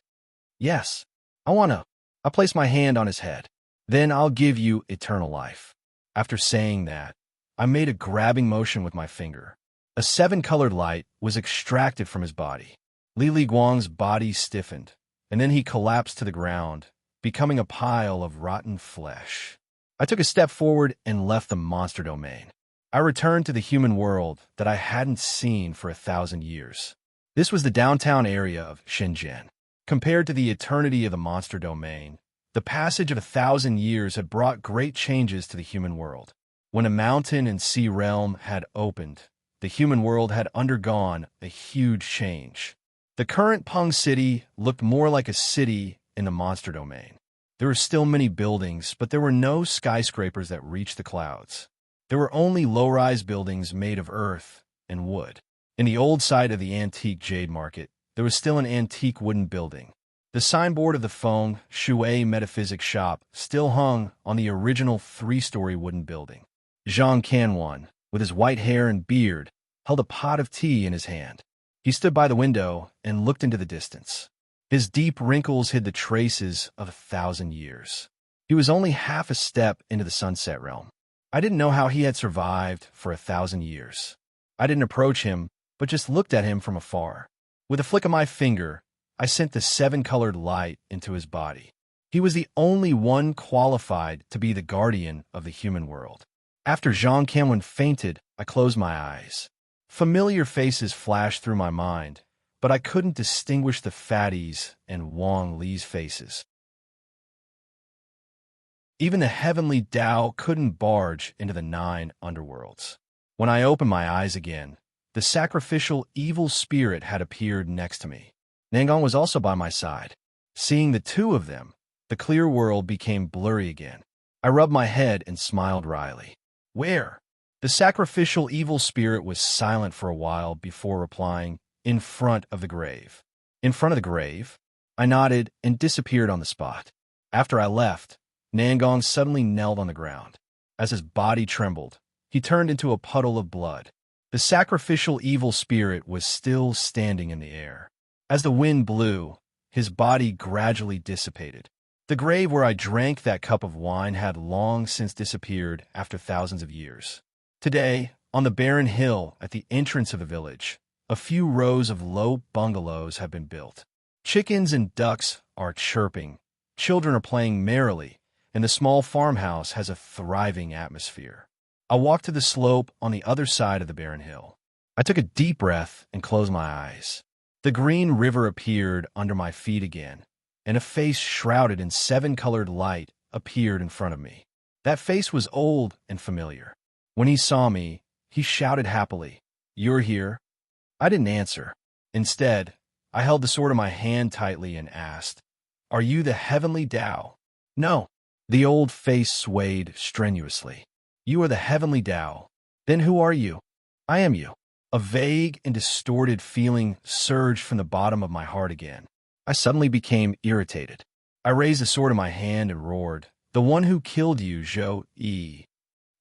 "Yes, I want to." I placed my hand on his head. "Then I'll give you eternal life." After saying that, I made a grabbing motion with my finger. A 7-colored light was extracted from his body. Li Guang's body stiffened, and then he collapsed to the ground, becoming a pile of rotten flesh. I took a step forward and left the monster domain. I returned to the human world that I hadn't seen for 1,000 years. This was the downtown area of Shenzhen. Compared to the eternity of the monster domain, the passage of 1,000 years had brought great changes to the human world. When a mountain and sea realm had opened, the human world had undergone a huge change. The current Peng City looked more like a city in the monster domain. There were still many buildings, but there were no skyscrapers that reached the clouds. There were only low-rise buildings made of earth and wood. In the old side of the antique jade market, there was still an antique wooden building. The signboard of the Feng Shui Metaphysics shop still hung on the original 3-story wooden building. Zhang Canwan, with his white hair and beard, held a pot of tea in his hand. He stood by the window and looked into the distance. His deep wrinkles hid the traces of 1,000 years. He was only half a step into the sunset realm. I didn't know how he had survived for 1,000 years. I didn't approach him, but just looked at him from afar. With a flick of my finger, I sent the 7-colored light into his body. He was the only one qualified to be the guardian of the human world. After Zhang Canwan fainted, I closed my eyes. Familiar faces flashed through my mind, but I couldn't distinguish the fatties and Wang Li's faces. Even the heavenly Tao couldn't barge into the 9 underworlds. When I opened my eyes again, the sacrificial evil spirit had appeared next to me. Nangang was also by my side. Seeing the 2 of them, the clear world became blurry again. I rubbed my head and smiled wryly. "Where?" The sacrificial evil spirit was silent for a while before replying, "In front of the grave." "In front of the grave?" I nodded and disappeared on the spot. After I left, Nangang suddenly knelt on the ground. As his body trembled, he turned into a puddle of blood. The sacrificial evil spirit was still standing in the air. As the wind blew, his body gradually dissipated. The grave where I drank that cup of wine had long since disappeared after thousands of years. Today, on the barren hill at the entrance of the village, a few rows of low bungalows have been built. Chickens and ducks are chirping, children are playing merrily, and the small farmhouse has a thriving atmosphere. I walked to the slope on the other side of the barren hill. I took a deep breath and closed my eyes. The green river appeared under my feet again, and a face shrouded in seven-colored light appeared in front of me. That face was old and familiar. When he saw me, he shouted happily, "You're here?" I didn't answer. Instead, I held the sword in my hand tightly and asked, "Are you the heavenly Tao?" "No." The old face swayed strenuously. "You are the heavenly Tao. Then who are you?" "I am you." A vague and distorted feeling surged from the bottom of my heart again. I suddenly became irritated. I raised the sword in my hand and roared, "The one who killed you, Zhou-Yi."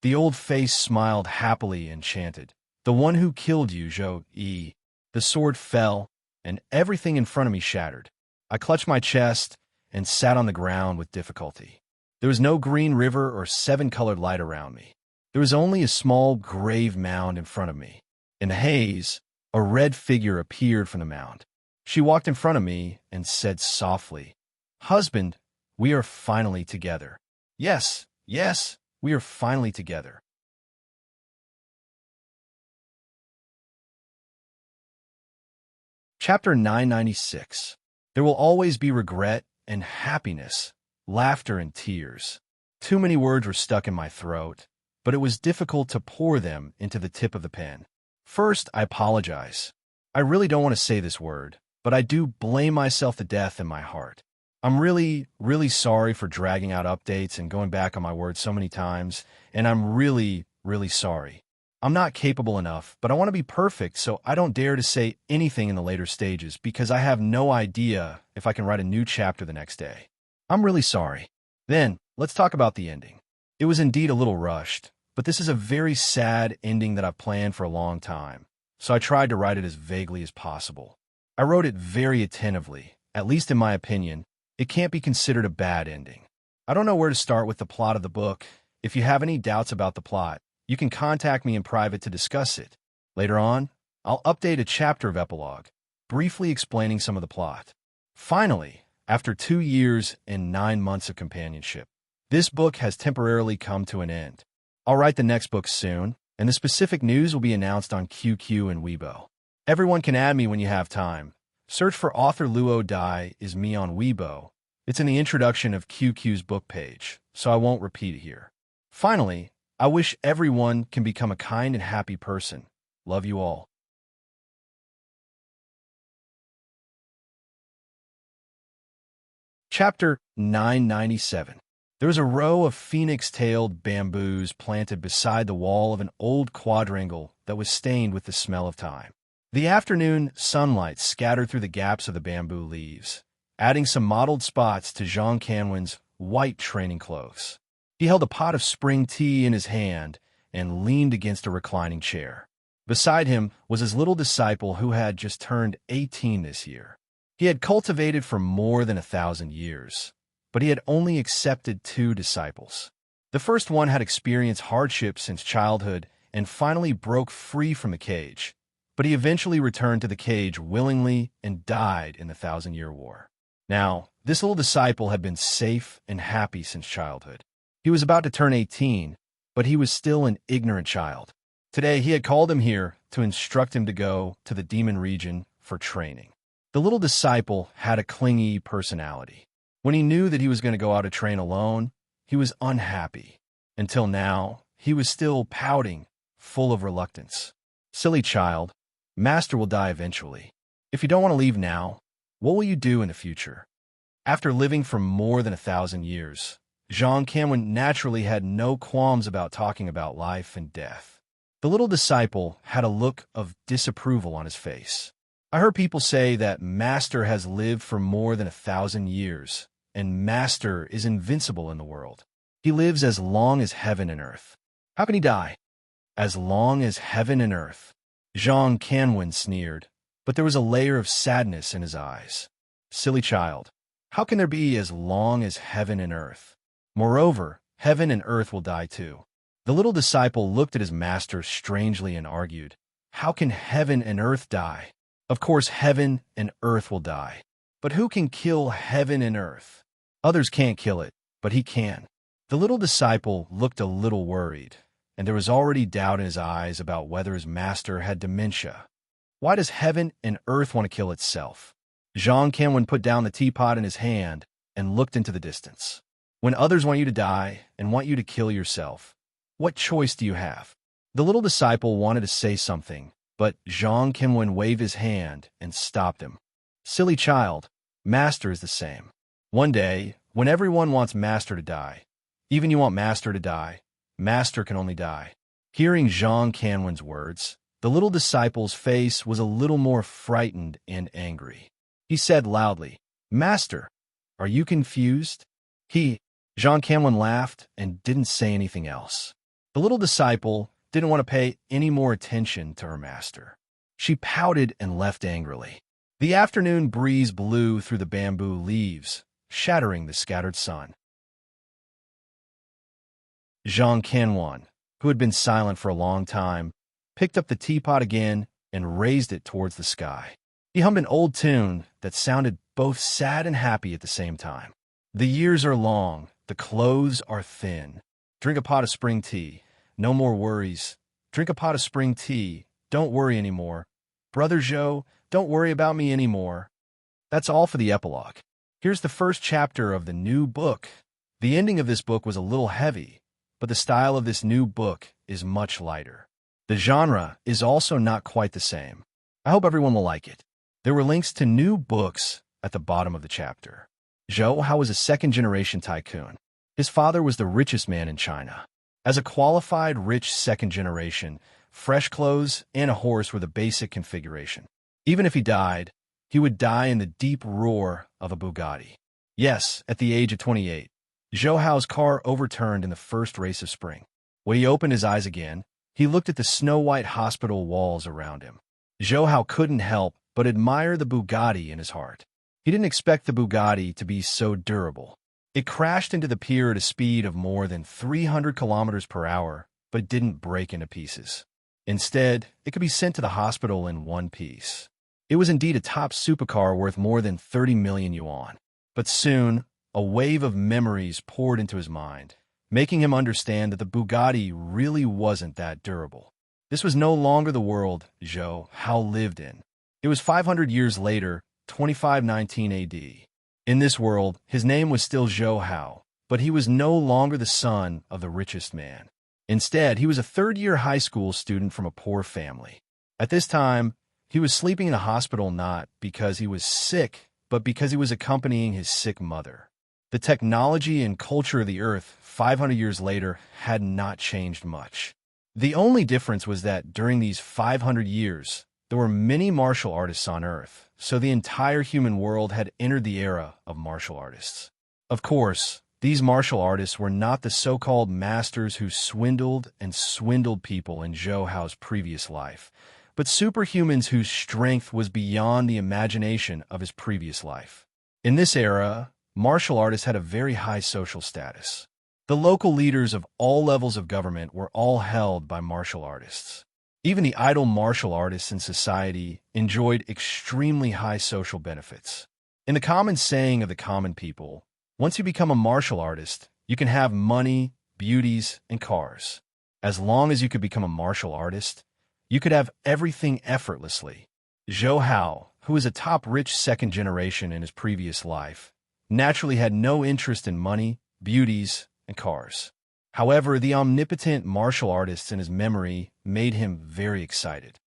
The old face smiled happily and chanted, "The one who killed you, Zhou-Yi." The sword fell, and everything in front of me shattered. I clutched my chest and sat on the ground with difficulty. There was no green river or seven-colored light around me. There was only a small grave mound in front of me. In the haze, a red figure appeared from the mound. She walked in front of me and said softly, "Husband, we are finally together." Yes, yes, we are finally together. Chapter 996. There will always be regret and happiness, laughter and tears. Too many words were stuck in my throat, but it was difficult to pour them into the tip of the pen. First, I apologize. I really don't want to say this word, but I do blame myself to death in my heart. I'm really, really sorry for dragging out updates and going back on my word so many times, and I'm really, really sorry. I'm not capable enough, but I want to be perfect, so I don't dare to say anything in the later stages because I have no idea if I can write a new chapter the next day. I'm really sorry. Then, let's talk about the ending. It was indeed a little rushed, but this is a very sad ending that I've planned for a long time, so I tried to write it as vaguely as possible. I wrote it very attentively, at least in my opinion. It can't be considered a bad ending. I don't know where to start with the plot of the book. If you have any doubts about the plot, you can contact me in private to discuss it. Later on, I'll update a chapter of epilogue, briefly explaining some of the plot. Finally, after 2 years and 9 months of companionship, this book has temporarily come to an end. I'll write the next book soon, and the specific news will be announced on QQ and Weibo. Everyone can add me when you have time. Search for author Luo Dai is me on Weibo. It's in the introduction of QQ's book page, so I won't repeat it here. Finally, I wish everyone can become a kind and happy person. Love you all. Chapter 997. There was a row of phoenix-tailed bamboos planted beside the wall of an old quadrangle that was stained with the smell of time. The afternoon sunlight scattered through the gaps of the bamboo leaves, adding some mottled spots to Zhang Canwen's white training clothes. He held a pot of spring tea in his hand and leaned against a reclining chair. Beside him was his little disciple who had just turned 18 this year. He had cultivated for more than 1,000 years, but he had only accepted 2 disciples. The first one had experienced hardship since childhood and finally broke free from the cage, but he eventually returned to the cage willingly and died in the 1,000-Year War. Now, this little disciple had been safe and happy since childhood. He was about to turn 18, but he was still an ignorant child. Today, he had called him here to instruct him to go to the demon region for training. The little disciple had a clingy personality. When he knew that he was going to go out to train alone, he was unhappy. Until now, he was still pouting, full of reluctance. Silly child, Master will die eventually. If you don't want to leave now, what will you do in the future? After living for more than 1,000 years, Zhang Canwen naturally had no qualms about talking about life and death. The little disciple had a look of disapproval on his face. I heard people say that Master has lived for more than 1,000 years, and Master is invincible in the world. He lives as long as heaven and earth. How can he die? As long as heaven and earth. Zhang Canwen sneered, but there was a layer of sadness in his eyes. Silly child, how can there be as long as heaven and earth? Moreover, heaven and earth will die too. The little disciple looked at his master strangely and argued, how can heaven and earth die? Of course, heaven and earth will die. But who can kill heaven and earth? Others can't kill it, but he can. The little disciple looked a little worried. and there was already doubt in his eyes about whether his master had dementia. Why does heaven and earth want to kill itself? Zhang Qianwen put down the teapot in his hand and looked into the distance. When others want you to die and want you to kill yourself, what choice do you have? The little disciple wanted to say something, but Zhang Qianwen waved his hand and stopped him. Silly child, master is the same. One day, when everyone wants master to die, even you want master to die, master can only die. Hearing Zhang Qianwen's words, the little disciple's face was a little more frightened and angry. He said loudly, Master, are you confused? Zhang Qianwen laughed and didn't say anything else. The little disciple didn't want to pay any more attention to her master. She pouted and left angrily. The afternoon breeze blew through the bamboo leaves, shattering the scattered sun. Zhang Qianwen, who had been silent for a long time, picked up the teapot again and raised it towards the sky. He hummed an old tune that sounded both sad and happy at the same time. The years are long, the clothes are thin. Drink a pot of spring tea. No more worries. Drink a pot of spring tea. Don't worry anymore. Brother Zhou, don't worry about me anymore. That's all for the epilogue. Here's the first chapter of the new book. The ending of this book was a little heavy, but the style of this new book is much lighter. The genre is also not quite the same. I hope everyone will like it. There were links to new books at the bottom of the chapter. Zhou Hao was a second-generation tycoon. His father was the richest man in China. As a qualified rich second generation, fresh clothes and a horse were the basic configuration. Even if he died, he would die in the deep roar of a Bugatti. Yes, at the age of 28, Zhou Hao's car overturned in the first race of spring. When he opened his eyes again, he looked at the snow-white hospital walls around him. Zhou Hao couldn't help but admire the Bugatti in his heart. He didn't expect the Bugatti to be so durable. It crashed into the pier at a speed of more than 300 kilometers per hour, but didn't break into pieces. Instead, it could be sent to the hospital in one piece. It was indeed a top supercar worth more than 30 million yuan. But soon, a wave of memories poured into his mind, making him understand that the Bugatti really wasn't that durable. This was no longer the world Zhou Hao lived in. It was 500 years later, 2519 AD. In this world, his name was still Zhou Hao, but he was no longer the son of the richest man. Instead, he was a third-year high school student from a poor family. At this time, he was sleeping in a hospital not because he was sick, but because he was accompanying his sick mother. The technology and culture of the Earth 500 years later had not changed much. The only difference was that during these 500 years, there were many martial artists on Earth, so the entire human world had entered the era of martial artists. Of course, these martial artists were not the so-called masters who swindled people in Zhou Hao's previous life, but superhumans whose strength was beyond the imagination of his previous life. In this era, martial artists had a very high social status. The local leaders of all levels of government were all held by martial artists. Even the idle martial artists in society enjoyed extremely high social benefits. In the common saying of the common people, once you become a martial artist, you can have money, beauties, and cars. As long as you could become a martial artist, you could have everything effortlessly. Zhou Hao, who was a top rich second generation in his previous life, naturally had no interest in money, beauties, and cars. However, the omnipotent martial artists in his memory made him very excited.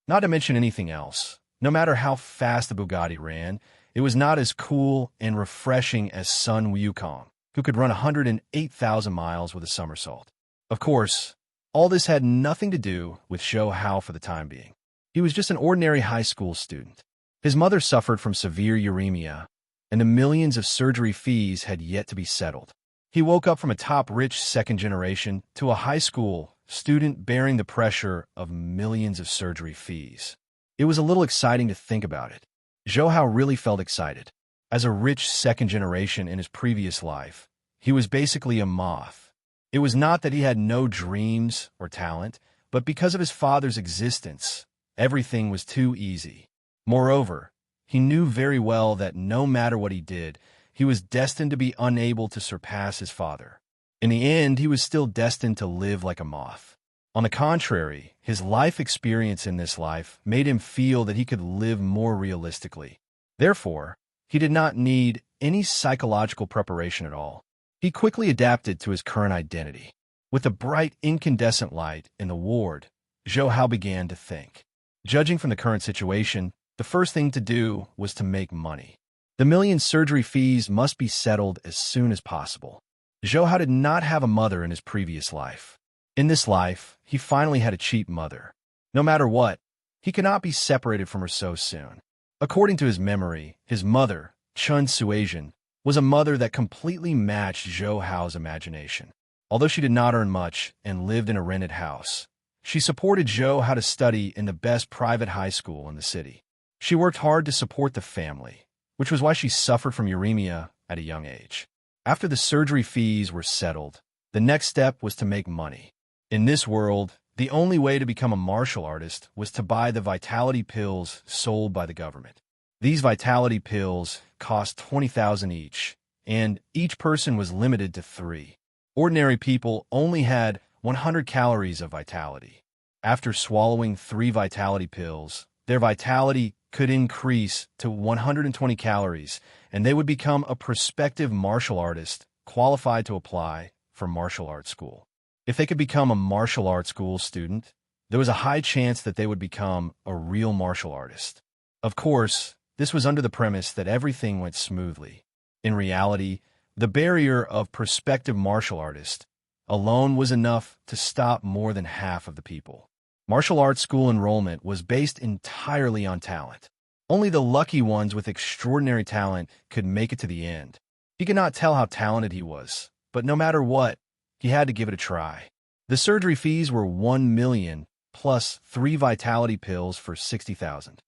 Not to mention anything else, no matter how fast the Bugatti ran, it was not as cool and refreshing as Sun Wukong, who could run 108,000 miles with a somersault. Of course, all this had nothing to do with Zhou Hao for the time being. He was just an ordinary high school student. His mother suffered from severe uremia, and the millions of surgery fees had yet to be settled. He woke up from a top-rich second generation to a high school student bearing the pressure of millions of surgery fees. It was a little exciting to think about it. Zhou Hao really felt excited. As a rich second generation in his previous life, he was basically a moth. It was not that he had no dreams or talent, but because of his father's existence, everything was too easy. Moreover, he knew very well that no matter what he did, he was destined to be unable to surpass his father. In the end, he was still destined to live like a moth. On the contrary, his life experience in this life made him feel that he could live more realistically. Therefore, he did not need any psychological preparation at all. He quickly adapted to his current identity. With the bright incandescent light in the ward, Zhou Hao began to think. Judging from the current situation, the first thing to do was to make money. The million surgery fees must be settled as soon as possible. Zhou Hao did not have a mother in his previous life. In this life, he finally had a cheap mother. No matter what, he could not be separated from her so soon. According to his memory, his mother, Chun Suasion, was a mother that completely matched Zhou Hao's imagination. Although she did not earn much and lived in a rented house, she supported Zhou Hao to study in the best private high school in the city. She worked hard to support the family, which was why she suffered from uremia at a young age. After the surgery fees were settled, the next step was to make money. In this world, the only way to become a martial artist was to buy the vitality pills sold by the government. These vitality pills cost 20,000 each, and each person was limited to 3. Ordinary people only had 100 calories of vitality. After swallowing 3 vitality pills, their vitality could increase to 120 calories, and they would become a prospective martial artist qualified to apply for martial arts school. If they could become a martial arts school student, there was a high chance that they would become a real martial artist. Of course, this was under the premise that everything went smoothly. In reality, the barrier of prospective martial artist alone was enough to stop more than half of the people. Martial arts school enrollment was based entirely on talent. Only the lucky ones with extraordinary talent could make it to the end. He could not tell how talented he was, but no matter what, he had to give it a try. The surgery fees were 1 million plus 3 vitality pills for 60,000.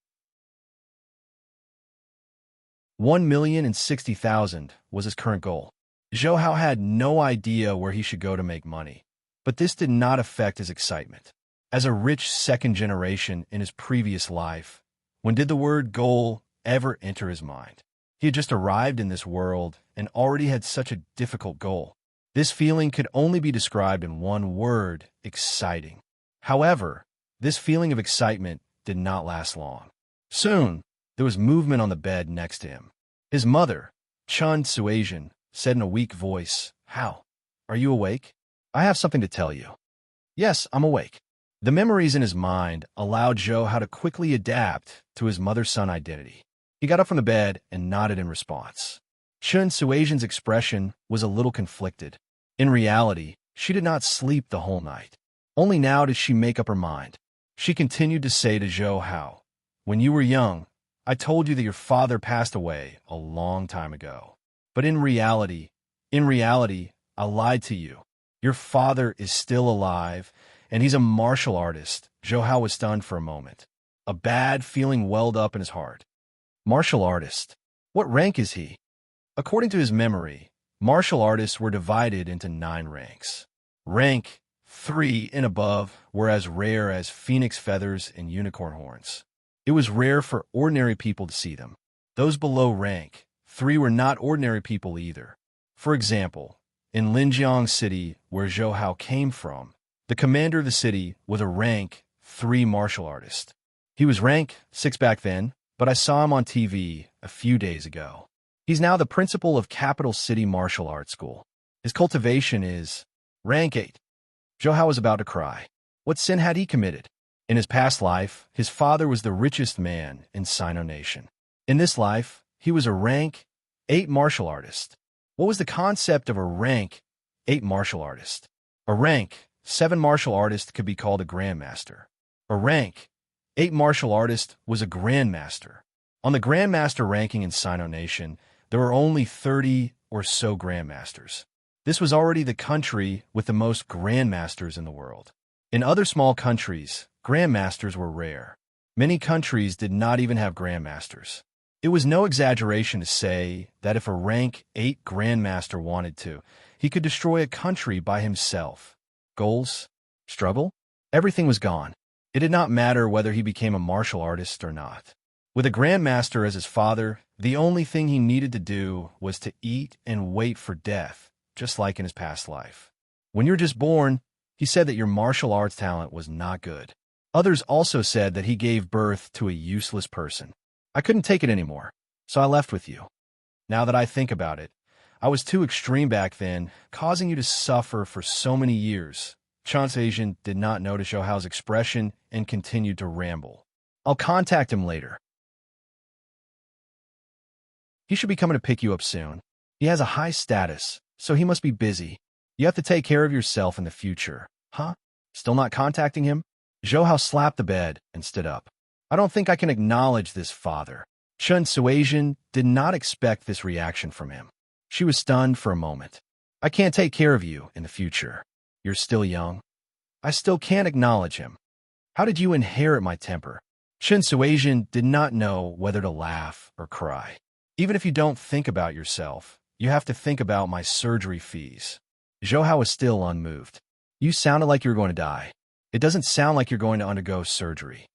1,060,000 was his current goal. Zhou Hao had no idea where he should go to make money, but this did not affect his excitement. As a rich second generation in his previous life, when did the word goal ever enter his mind? He had just arrived in this world and already had such a difficult goal. This feeling could only be described in one word: exciting. However, this feeling of excitement did not last long. Soon, there was movement on the bed next to him. His mother, Chun Suasion, said in a weak voice, "How? Are you awake? I have something to tell you." "Yes, I'm awake." The memories in his mind allowed Zhou Hao to quickly adapt to his mother-son identity. He got up from the bed and nodded in response. Chun Suasion's expression was a little conflicted. In reality, she did not sleep the whole night. Only now did she make up her mind. She continued to say to Zhou Hao, "When you were young, I told you that your father passed away a long time ago. But in reality, I lied to you. Your father is still alive, and he's a martial artist." Zhou Hao was stunned for a moment. A bad feeling welled up in his heart. Martial artist. What rank is he? According to his memory, martial artists were divided into 9 ranks. Rank 3 and above were as rare as phoenix feathers and unicorn horns. It was rare for ordinary people to see them. Those below rank 3 were not ordinary people either. For example, in Linjiang City, where Zhou Hao came from, the commander of the city was a rank 3 martial artist. He was rank 6 back then, but I saw him on TV a few days ago. He's now the principal of Capital City Martial Arts School. His cultivation is rank 8. Zhou Hao was about to cry. What sin had he committed? In his past life, his father was the richest man in Sino Nation. In this life, he was a rank 8 martial artist. What was the concept of a rank 8 martial artist? A rank 7 martial artist could be called a grandmaster. A rank 8 martial artist was a grandmaster. On the grandmaster ranking in Sino Nation, there were only 30 or so grandmasters. This was already the country with the most grandmasters in the world. In other small countries, grandmasters were rare. Many countries did not even have grandmasters. It was no exaggeration to say that if a rank 8 grandmaster wanted to, he could destroy a country by himself. Goals? Struggle? Everything was gone. It did not matter whether he became a martial artist or not. With a grandmaster as his father, the only thing he needed to do was to eat and wait for death just like in his past life. When you were just born, he said that your martial arts talent was not good. Others also said that he gave birth to a useless person. I couldn't take it anymore, so I left with you. Now that I think about it, I was too extreme back then, causing you to suffer for so many years. Asian did not notice Zhou expression and continued to ramble. I'll contact him later. He should be coming to pick you up soon. He has a high status, so he must be busy. You have to take care of yourself in the future. Huh? Still not contacting him? Zhou slapped the bed and stood up. I don't think I can acknowledge this, father. Suizhen did not expect this reaction from him. She was stunned for a moment. I can't take care of you in the future. You're still young. I still can't acknowledge him. How did you inherit my temper? Suizhen did not know whether to laugh or cry. Even if you don't think about yourself, you have to think about my surgery fees. Zhou was still unmoved. You sounded like you were going to die. It doesn't sound like you're going to undergo surgery.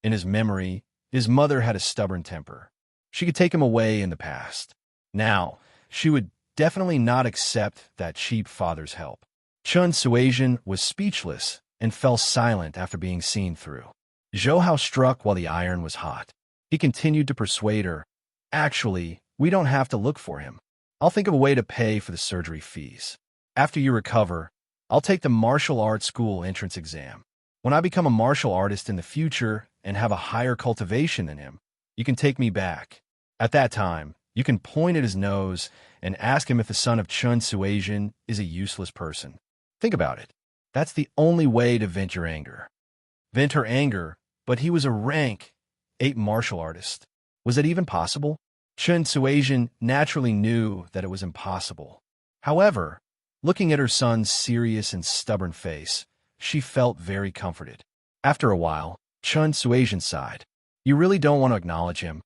In his memory, his mother had a stubborn temper. She could take him away in the past. Now, she would definitely not accept that cheap father's help. Suizhen was speechless and fell silent after being seen through. Zhou struck while the iron was hot. He continued to persuade her. Actually, we don't have to look for him. I'll think of a way to pay for the surgery fees. After you recover, I'll take the martial arts school entrance exam. When I become a martial artist in the future and have a higher cultivation than him, you can take me back. At that time, you can point at his nose and ask him if the son of Suizhen is a useless person. Think about it. That's the only way to vent your anger. Vent her anger, but he was a rank 8 martial artist. Was it even possible? Suizhen naturally knew that it was impossible. However, looking at her son's serious and stubborn face, she felt very comforted. After a while, Suizhen sighed. You really don't want to acknowledge him?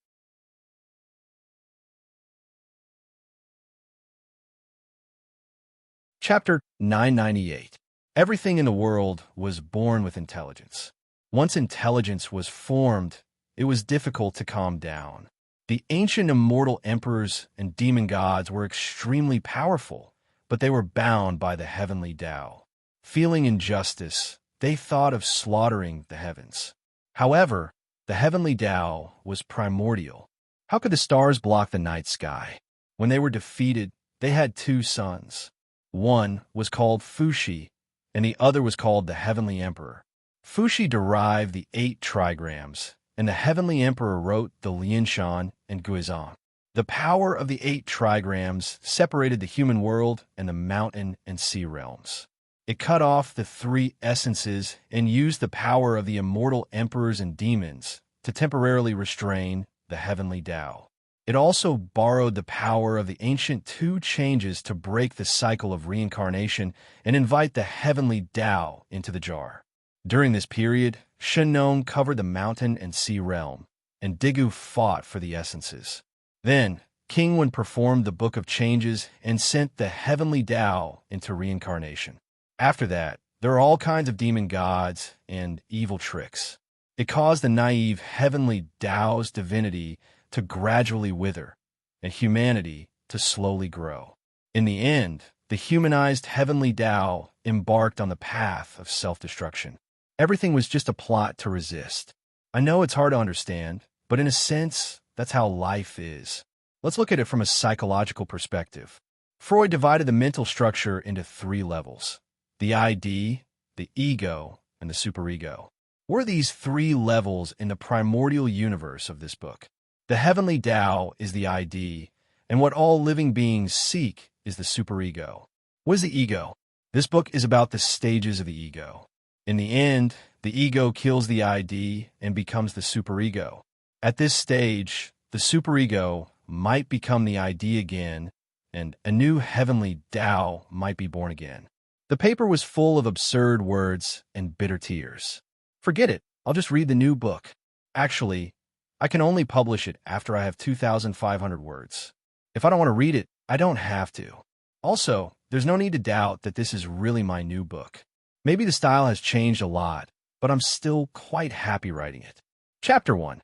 Chapter 998. Everything in the world was born with intelligence. Once intelligence was formed, it was difficult to calm down. The ancient immortal emperors and demon gods were extremely powerful, but they were bound by the heavenly Tao. Feeling injustice, they thought of slaughtering the heavens. However, the heavenly Tao was primordial. How could the stars block the night sky? When they were defeated, they had 2 sons. One was called Fuxi, and the other was called the Heavenly Emperor. Fuxi derived the 8 trigrams, and the Heavenly Emperor wrote the Lianshan and Guizhong. The power of the 8 trigrams separated the human world and the mountain and sea realms. It cut off the 3 essences and used the power of the immortal emperors and demons to temporarily restrain the heavenly Tao. It also borrowed the power of the ancient 2 changes to break the cycle of reincarnation and invite the heavenly Tao into the jar. During this period, Shenong covered the mountain and sea realm, and Digu fought for the essences. Then, King Wen performed the Book of Changes and sent the heavenly Tao into reincarnation. After that, there are all kinds of demon gods and evil tricks. It caused the naive heavenly Tao's divinity to gradually wither, and humanity to slowly grow. In the end, the humanized heavenly Tao embarked on the path of self-destruction. Everything was just a plot to resist. I know it's hard to understand, but in a sense, that's how life is. Let's look at it from a psychological perspective. Freud divided the mental structure into 3 levels: the ID, the ego, and the superego. What are these 3 levels in the primordial universe of this book? The heavenly Tao is the ID, and what all living beings seek is the superego. What is the ego? This book is about the stages of the ego. In the end, the ego kills the ID and becomes the superego. At this stage, the superego might become the ID again, and a new heavenly Tao might be born again. The paper was full of absurd words and bitter tears. Forget it, I'll just read the new book. Actually, I can only publish it after I have 2,500 words. If I don't want to read it, I don't have to. Also, there's no need to doubt that this is really my new book. Maybe the style has changed a lot, but I'm still quite happy writing it. Chapter 1.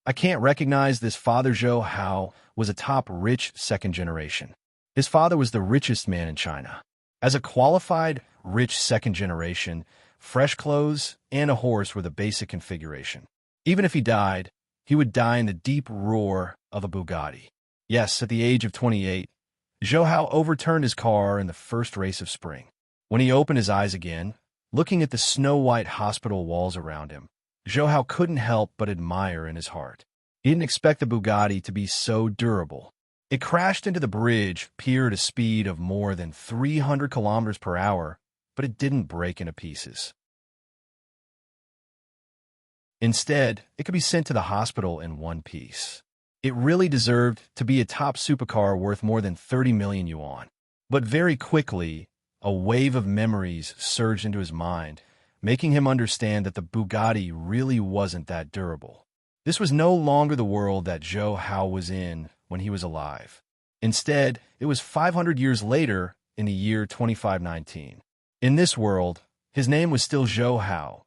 I can't recognize this Father Zhou Hao was a top rich 2nd generation. His father was the richest man in China. As a qualified, rich second generation, fresh clothes and a horse were the basic configuration. Even if he died, he would die in the deep roar of a Bugatti. Yes, at the age of 28, Zhou Hao overturned his car in the first race of spring. When he opened his eyes again, looking at the snow-white hospital walls around him, Zhou Hao couldn't help but admire in his heart. He didn't expect the Bugatti to be so durable. It crashed into the bridge pier at a speed of more than 300 kilometers per hour, but it didn't break into pieces. Instead, it could be sent to the hospital in one piece. It really deserved to be a top supercar worth more than 30 million yuan. But very quickly, a wave of memories surged into his mind, making him understand that the Bugatti really wasn't that durable. This was no longer the world that Zhou Hao was in when he was alive. Instead, it was 500 years later in the year 2519. In this world, his name was still Zhou Hao,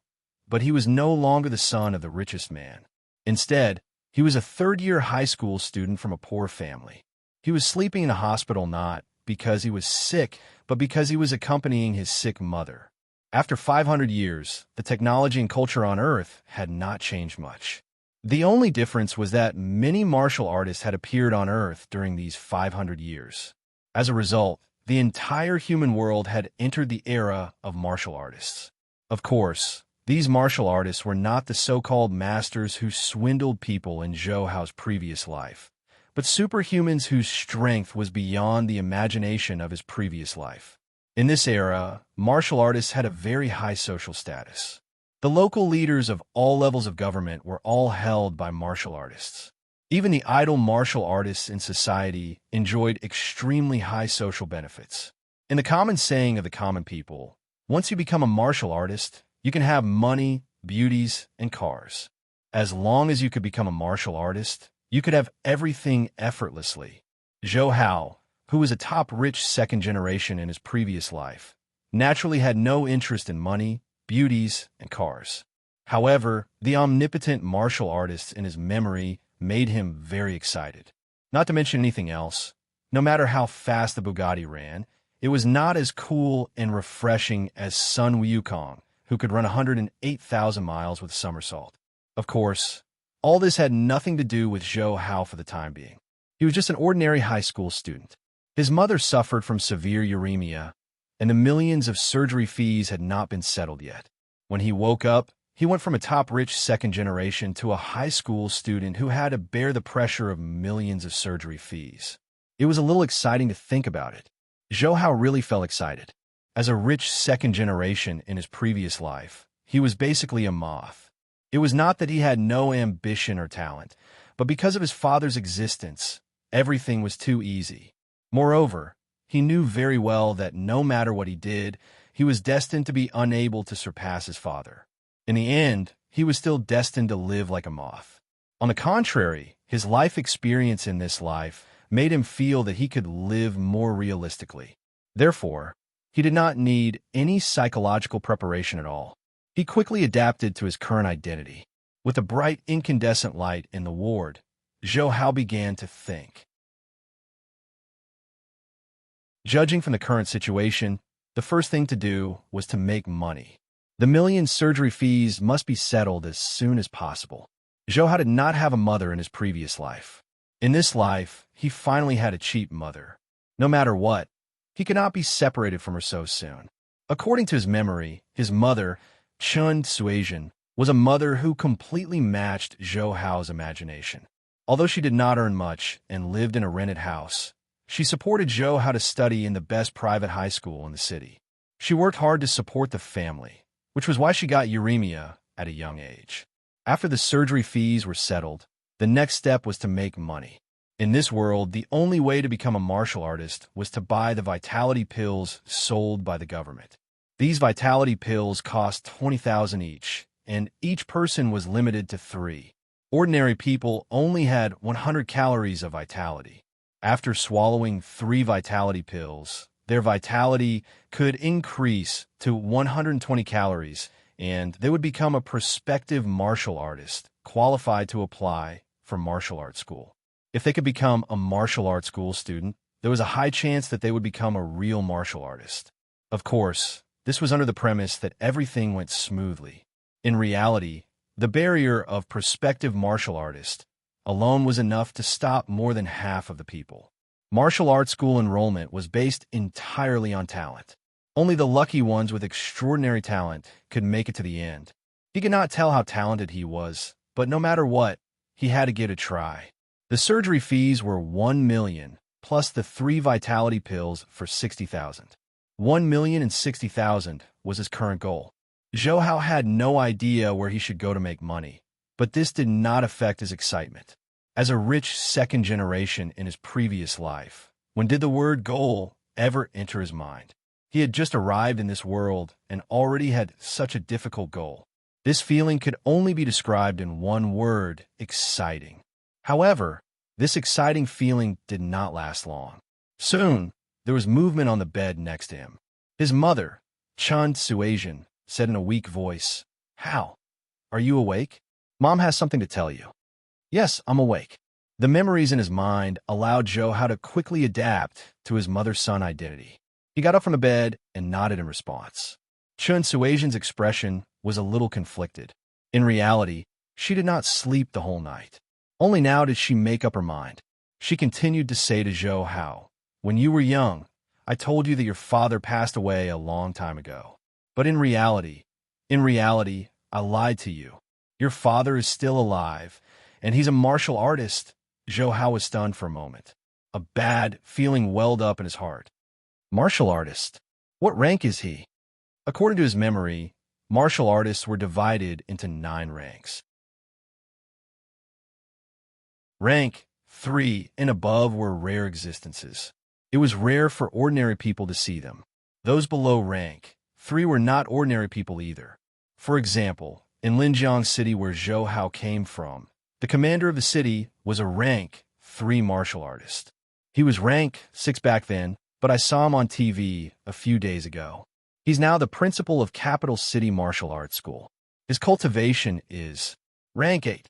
but he was no longer the son of the richest man. Instead, he was a third-year high school student from a poor family. He was sleeping in a hospital not because he was sick, but because he was accompanying his sick mother. After 500 years, the technology and culture on Earth had not changed much. The only difference was that many martial artists had appeared on Earth during these 500 years. As a result, the entire human world had entered the era of martial artists. Of course, these martial artists were not the so-called masters who swindled people in Zhou Hao's previous life, but superhumans whose strength was beyond the imagination of his previous life. In this era, martial artists had a very high social status. The local leaders of all levels of government were all held by martial artists. Even the idle martial artists in society enjoyed extremely high social benefits. In the common saying of the common people, once you become a martial artist, you can have money, beauties, and cars. As long as you could become a martial artist, you could have everything effortlessly. Zhou Hao, who was a top rich second generation in his previous life, naturally had no interest in money, beauties, and cars. However, the omnipotent martial artist in his memory made him very excited. Not to mention anything else, no matter how fast the Bugatti ran, it was not as cool and refreshing as Sun Wukong, who could run 108,000 miles with a somersault. Of course, all this had nothing to do with Zhou Hao for the time being. He was just an ordinary high school student. His mother suffered from severe uremia, and the millions of surgery fees had not been settled yet. When he woke up, he went from a top-rich second generation to a high school student who had to bear the pressure of millions of surgery fees. It was a little exciting to think about it. Zhou Hao really felt excited. As a rich second generation in his previous life, he was basically a moth. It was not that he had no ambition or talent, but because of his father's existence, everything was too easy. Moreover, he knew very well that no matter what he did, he was destined to be unable to surpass his father. In the end, he was still destined to live like a moth. On the contrary, his life experience in this life made him feel that he could live more realistically. Therefore, he did not need any psychological preparation at all. He quickly adapted to his current identity. With a bright incandescent light in the ward, Zhou Hao began to think. Judging from the current situation, the first thing to do was to make money. The million surgery fees must be settled as soon as possible. Zhou Hao did not have a mother in his previous life. In this life, he finally had a cheap mother. No matter what, he could not be separated from her so soon. According to his memory, his mother, Chun Suizhen, was a mother who completely matched Zhou Hao's imagination. Although she did not earn much and lived in a rented house, she supported Zhou Hao to study in the best private high school in the city. She worked hard to support the family, which was why she got uremia at a young age. After the surgery fees were settled, the next step was to make money. In this world, the only way to become a martial artist was to buy the vitality pills sold by the government. These vitality pills cost 20,000 each, and each person was limited to 3. Ordinary people only had 100 calories of vitality. After swallowing 3 vitality pills, their vitality could increase to 120 calories, and they would become a prospective martial artist, qualified to apply for martial arts school. If they could become a martial arts school student, there was a high chance that they would become a real martial artist. Of course, this was under the premise that everything went smoothly. In reality, the barrier of prospective martial artist alone was enough to stop more than half of the people. Martial arts school enrollment was based entirely on talent. Only the lucky ones with extraordinary talent could make it to the end. He could not tell how talented he was, but no matter what, he had to give it a try. The surgery fees were $1 million, plus the 3 vitality pills for $60,000. $1,060,000 was his current goal. Zhou Hao had no idea where he should go to make money, but this did not affect his excitement. As a rich second generation in his previous life, when did the word goal ever enter his mind? He had just arrived in this world and already had such a difficult goal. This feeling could only be described in one word: exciting. However, this exciting feeling did not last long. Soon, there was movement on the bed next to him. His mother, Chun Suasian, said in a weak voice, "How? Are you awake? Mom has something to tell you." "Yes, I'm awake." The memories in his mind allowed Zhou Hao to quickly adapt to his mother-son identity. He got up from the bed and nodded in response. Chun Suasian's expression was a little conflicted. In reality, she did not sleep the whole night. Only now did she make up her mind. She continued to say to Zhou Hao, "When you were young, I told you that your father passed away a long time ago. But in reality, I lied to you. Your father is still alive, and he's a martial artist." Zhou Hao was stunned for a moment. A bad feeling welled up in his heart. Martial artist? What rank is he? According to his memory, martial artists were divided into 9 ranks. Rank 3 and above were rare existences. It was rare for ordinary people to see them. Those below rank 3 were not ordinary people either. For example, in Linjiang City, where Zhou Hao came from, the commander of the city was a rank 3 martial artist. He was rank 6 back then, but I saw him on TV a few days ago. He's now the principal of Capital City Martial Arts School. His cultivation is rank 8.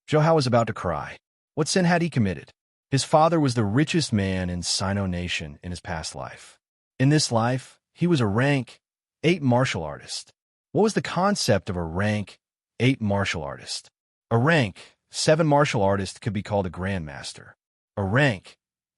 Zhou Hao was about to cry. What sin had he committed? His father was the richest man in Sino Nation in his past life. In this life, he was a rank 8 martial artist. What was the concept of a rank 8 martial artist? A rank 7 martial artist could be called a grandmaster. A rank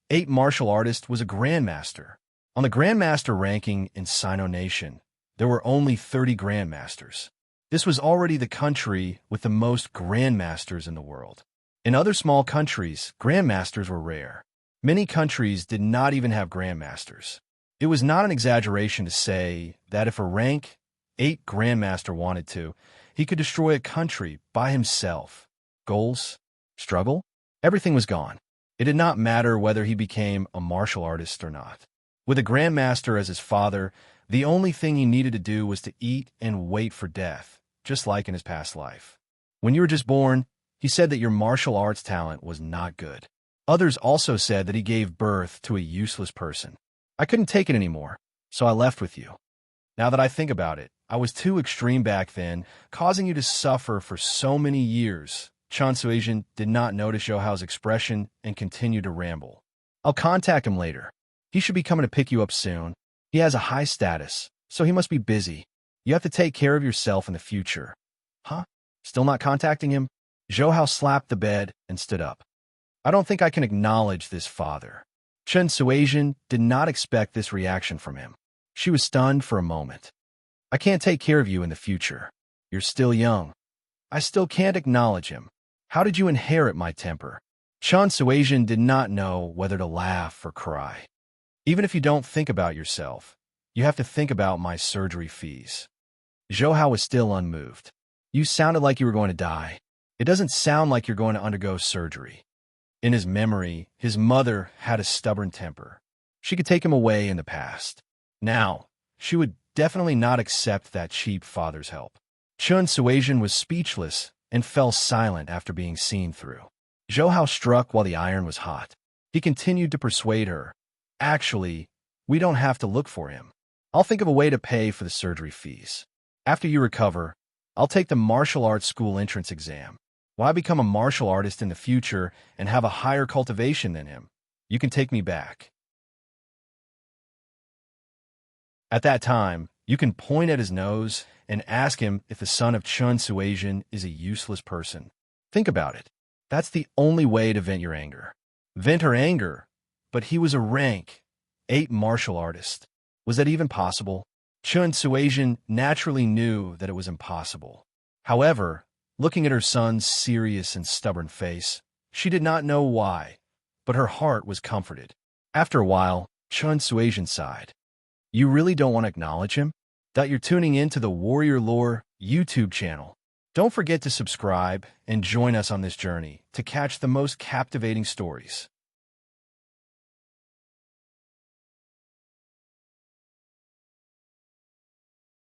8 martial artist was a grandmaster. On the grandmaster ranking in Sino Nation, there were only 30 grandmasters. This was already the country with the most grandmasters in the world. In other small countries, grandmasters were rare. Many countries did not even have grandmasters. It was not an exaggeration to say that if a rank 8 grandmaster wanted to, he could destroy a country by himself. Goals? Struggle? Everything was gone. It did not matter whether he became a martial artist or not. With a grandmaster as his father, the only thing he needed to do was to eat and wait for death, just like in his past life. When you were just born, he said that your martial arts talent was not good. Others also said that he gave birth to a useless person. I couldn't take it anymore, so I left with you. Now that I think about it, I was too extreme back then, causing you to suffer for so many years. Chun Suasian did not notice Zhou Hao's expression and continued to ramble. I'll contact him later. He should be coming to pick you up soon. He has a high status, so he must be busy. You have to take care of yourself in the future. Huh? Still not contacting him? Zhou Hao slapped the bed and stood up. I don't think I can acknowledge this, father. Chun Suasian did not expect this reaction from him. She was stunned for a moment. I can't take care of you in the future. You're still young. I still can't acknowledge him. How did you inherit my temper? Chun Suasian did not know whether to laugh or cry. Even if you don't think about yourself, you have to think about my surgery fees. Zhou Hao was still unmoved. You sounded like you were going to die. It doesn't sound like you're going to undergo surgery. In his memory, his mother had a stubborn temper. She could take him away in the past. Now, she would definitely not accept that cheap father's help. Chun Suasian was speechless and fell silent after being seen through. Zhou Hao struck while the iron was hot. He continued to persuade her. Actually, we don't have to look for him. I'll think of a way to pay for the surgery fees. After you recover, I'll take the martial arts school entrance exam. Why become a martial artist in the future and have a higher cultivation than him? You can take me back. At that time, you can point at his nose and ask him if the son of Chun Suasian is a useless person. Think about it. That's the only way to vent your anger. Vent her anger, but he was a rank 8 martial artist. Was that even possible? Chun Suasian naturally knew that it was impossible. However, looking at her son's serious and stubborn face, she did not know why, but her heart was comforted. After a while, Chun Suasian sighed. You really don't want to acknowledge him? That you're tuning in to the Warrior Lore YouTube channel. Don't forget to subscribe and join us on this journey to catch the most captivating stories.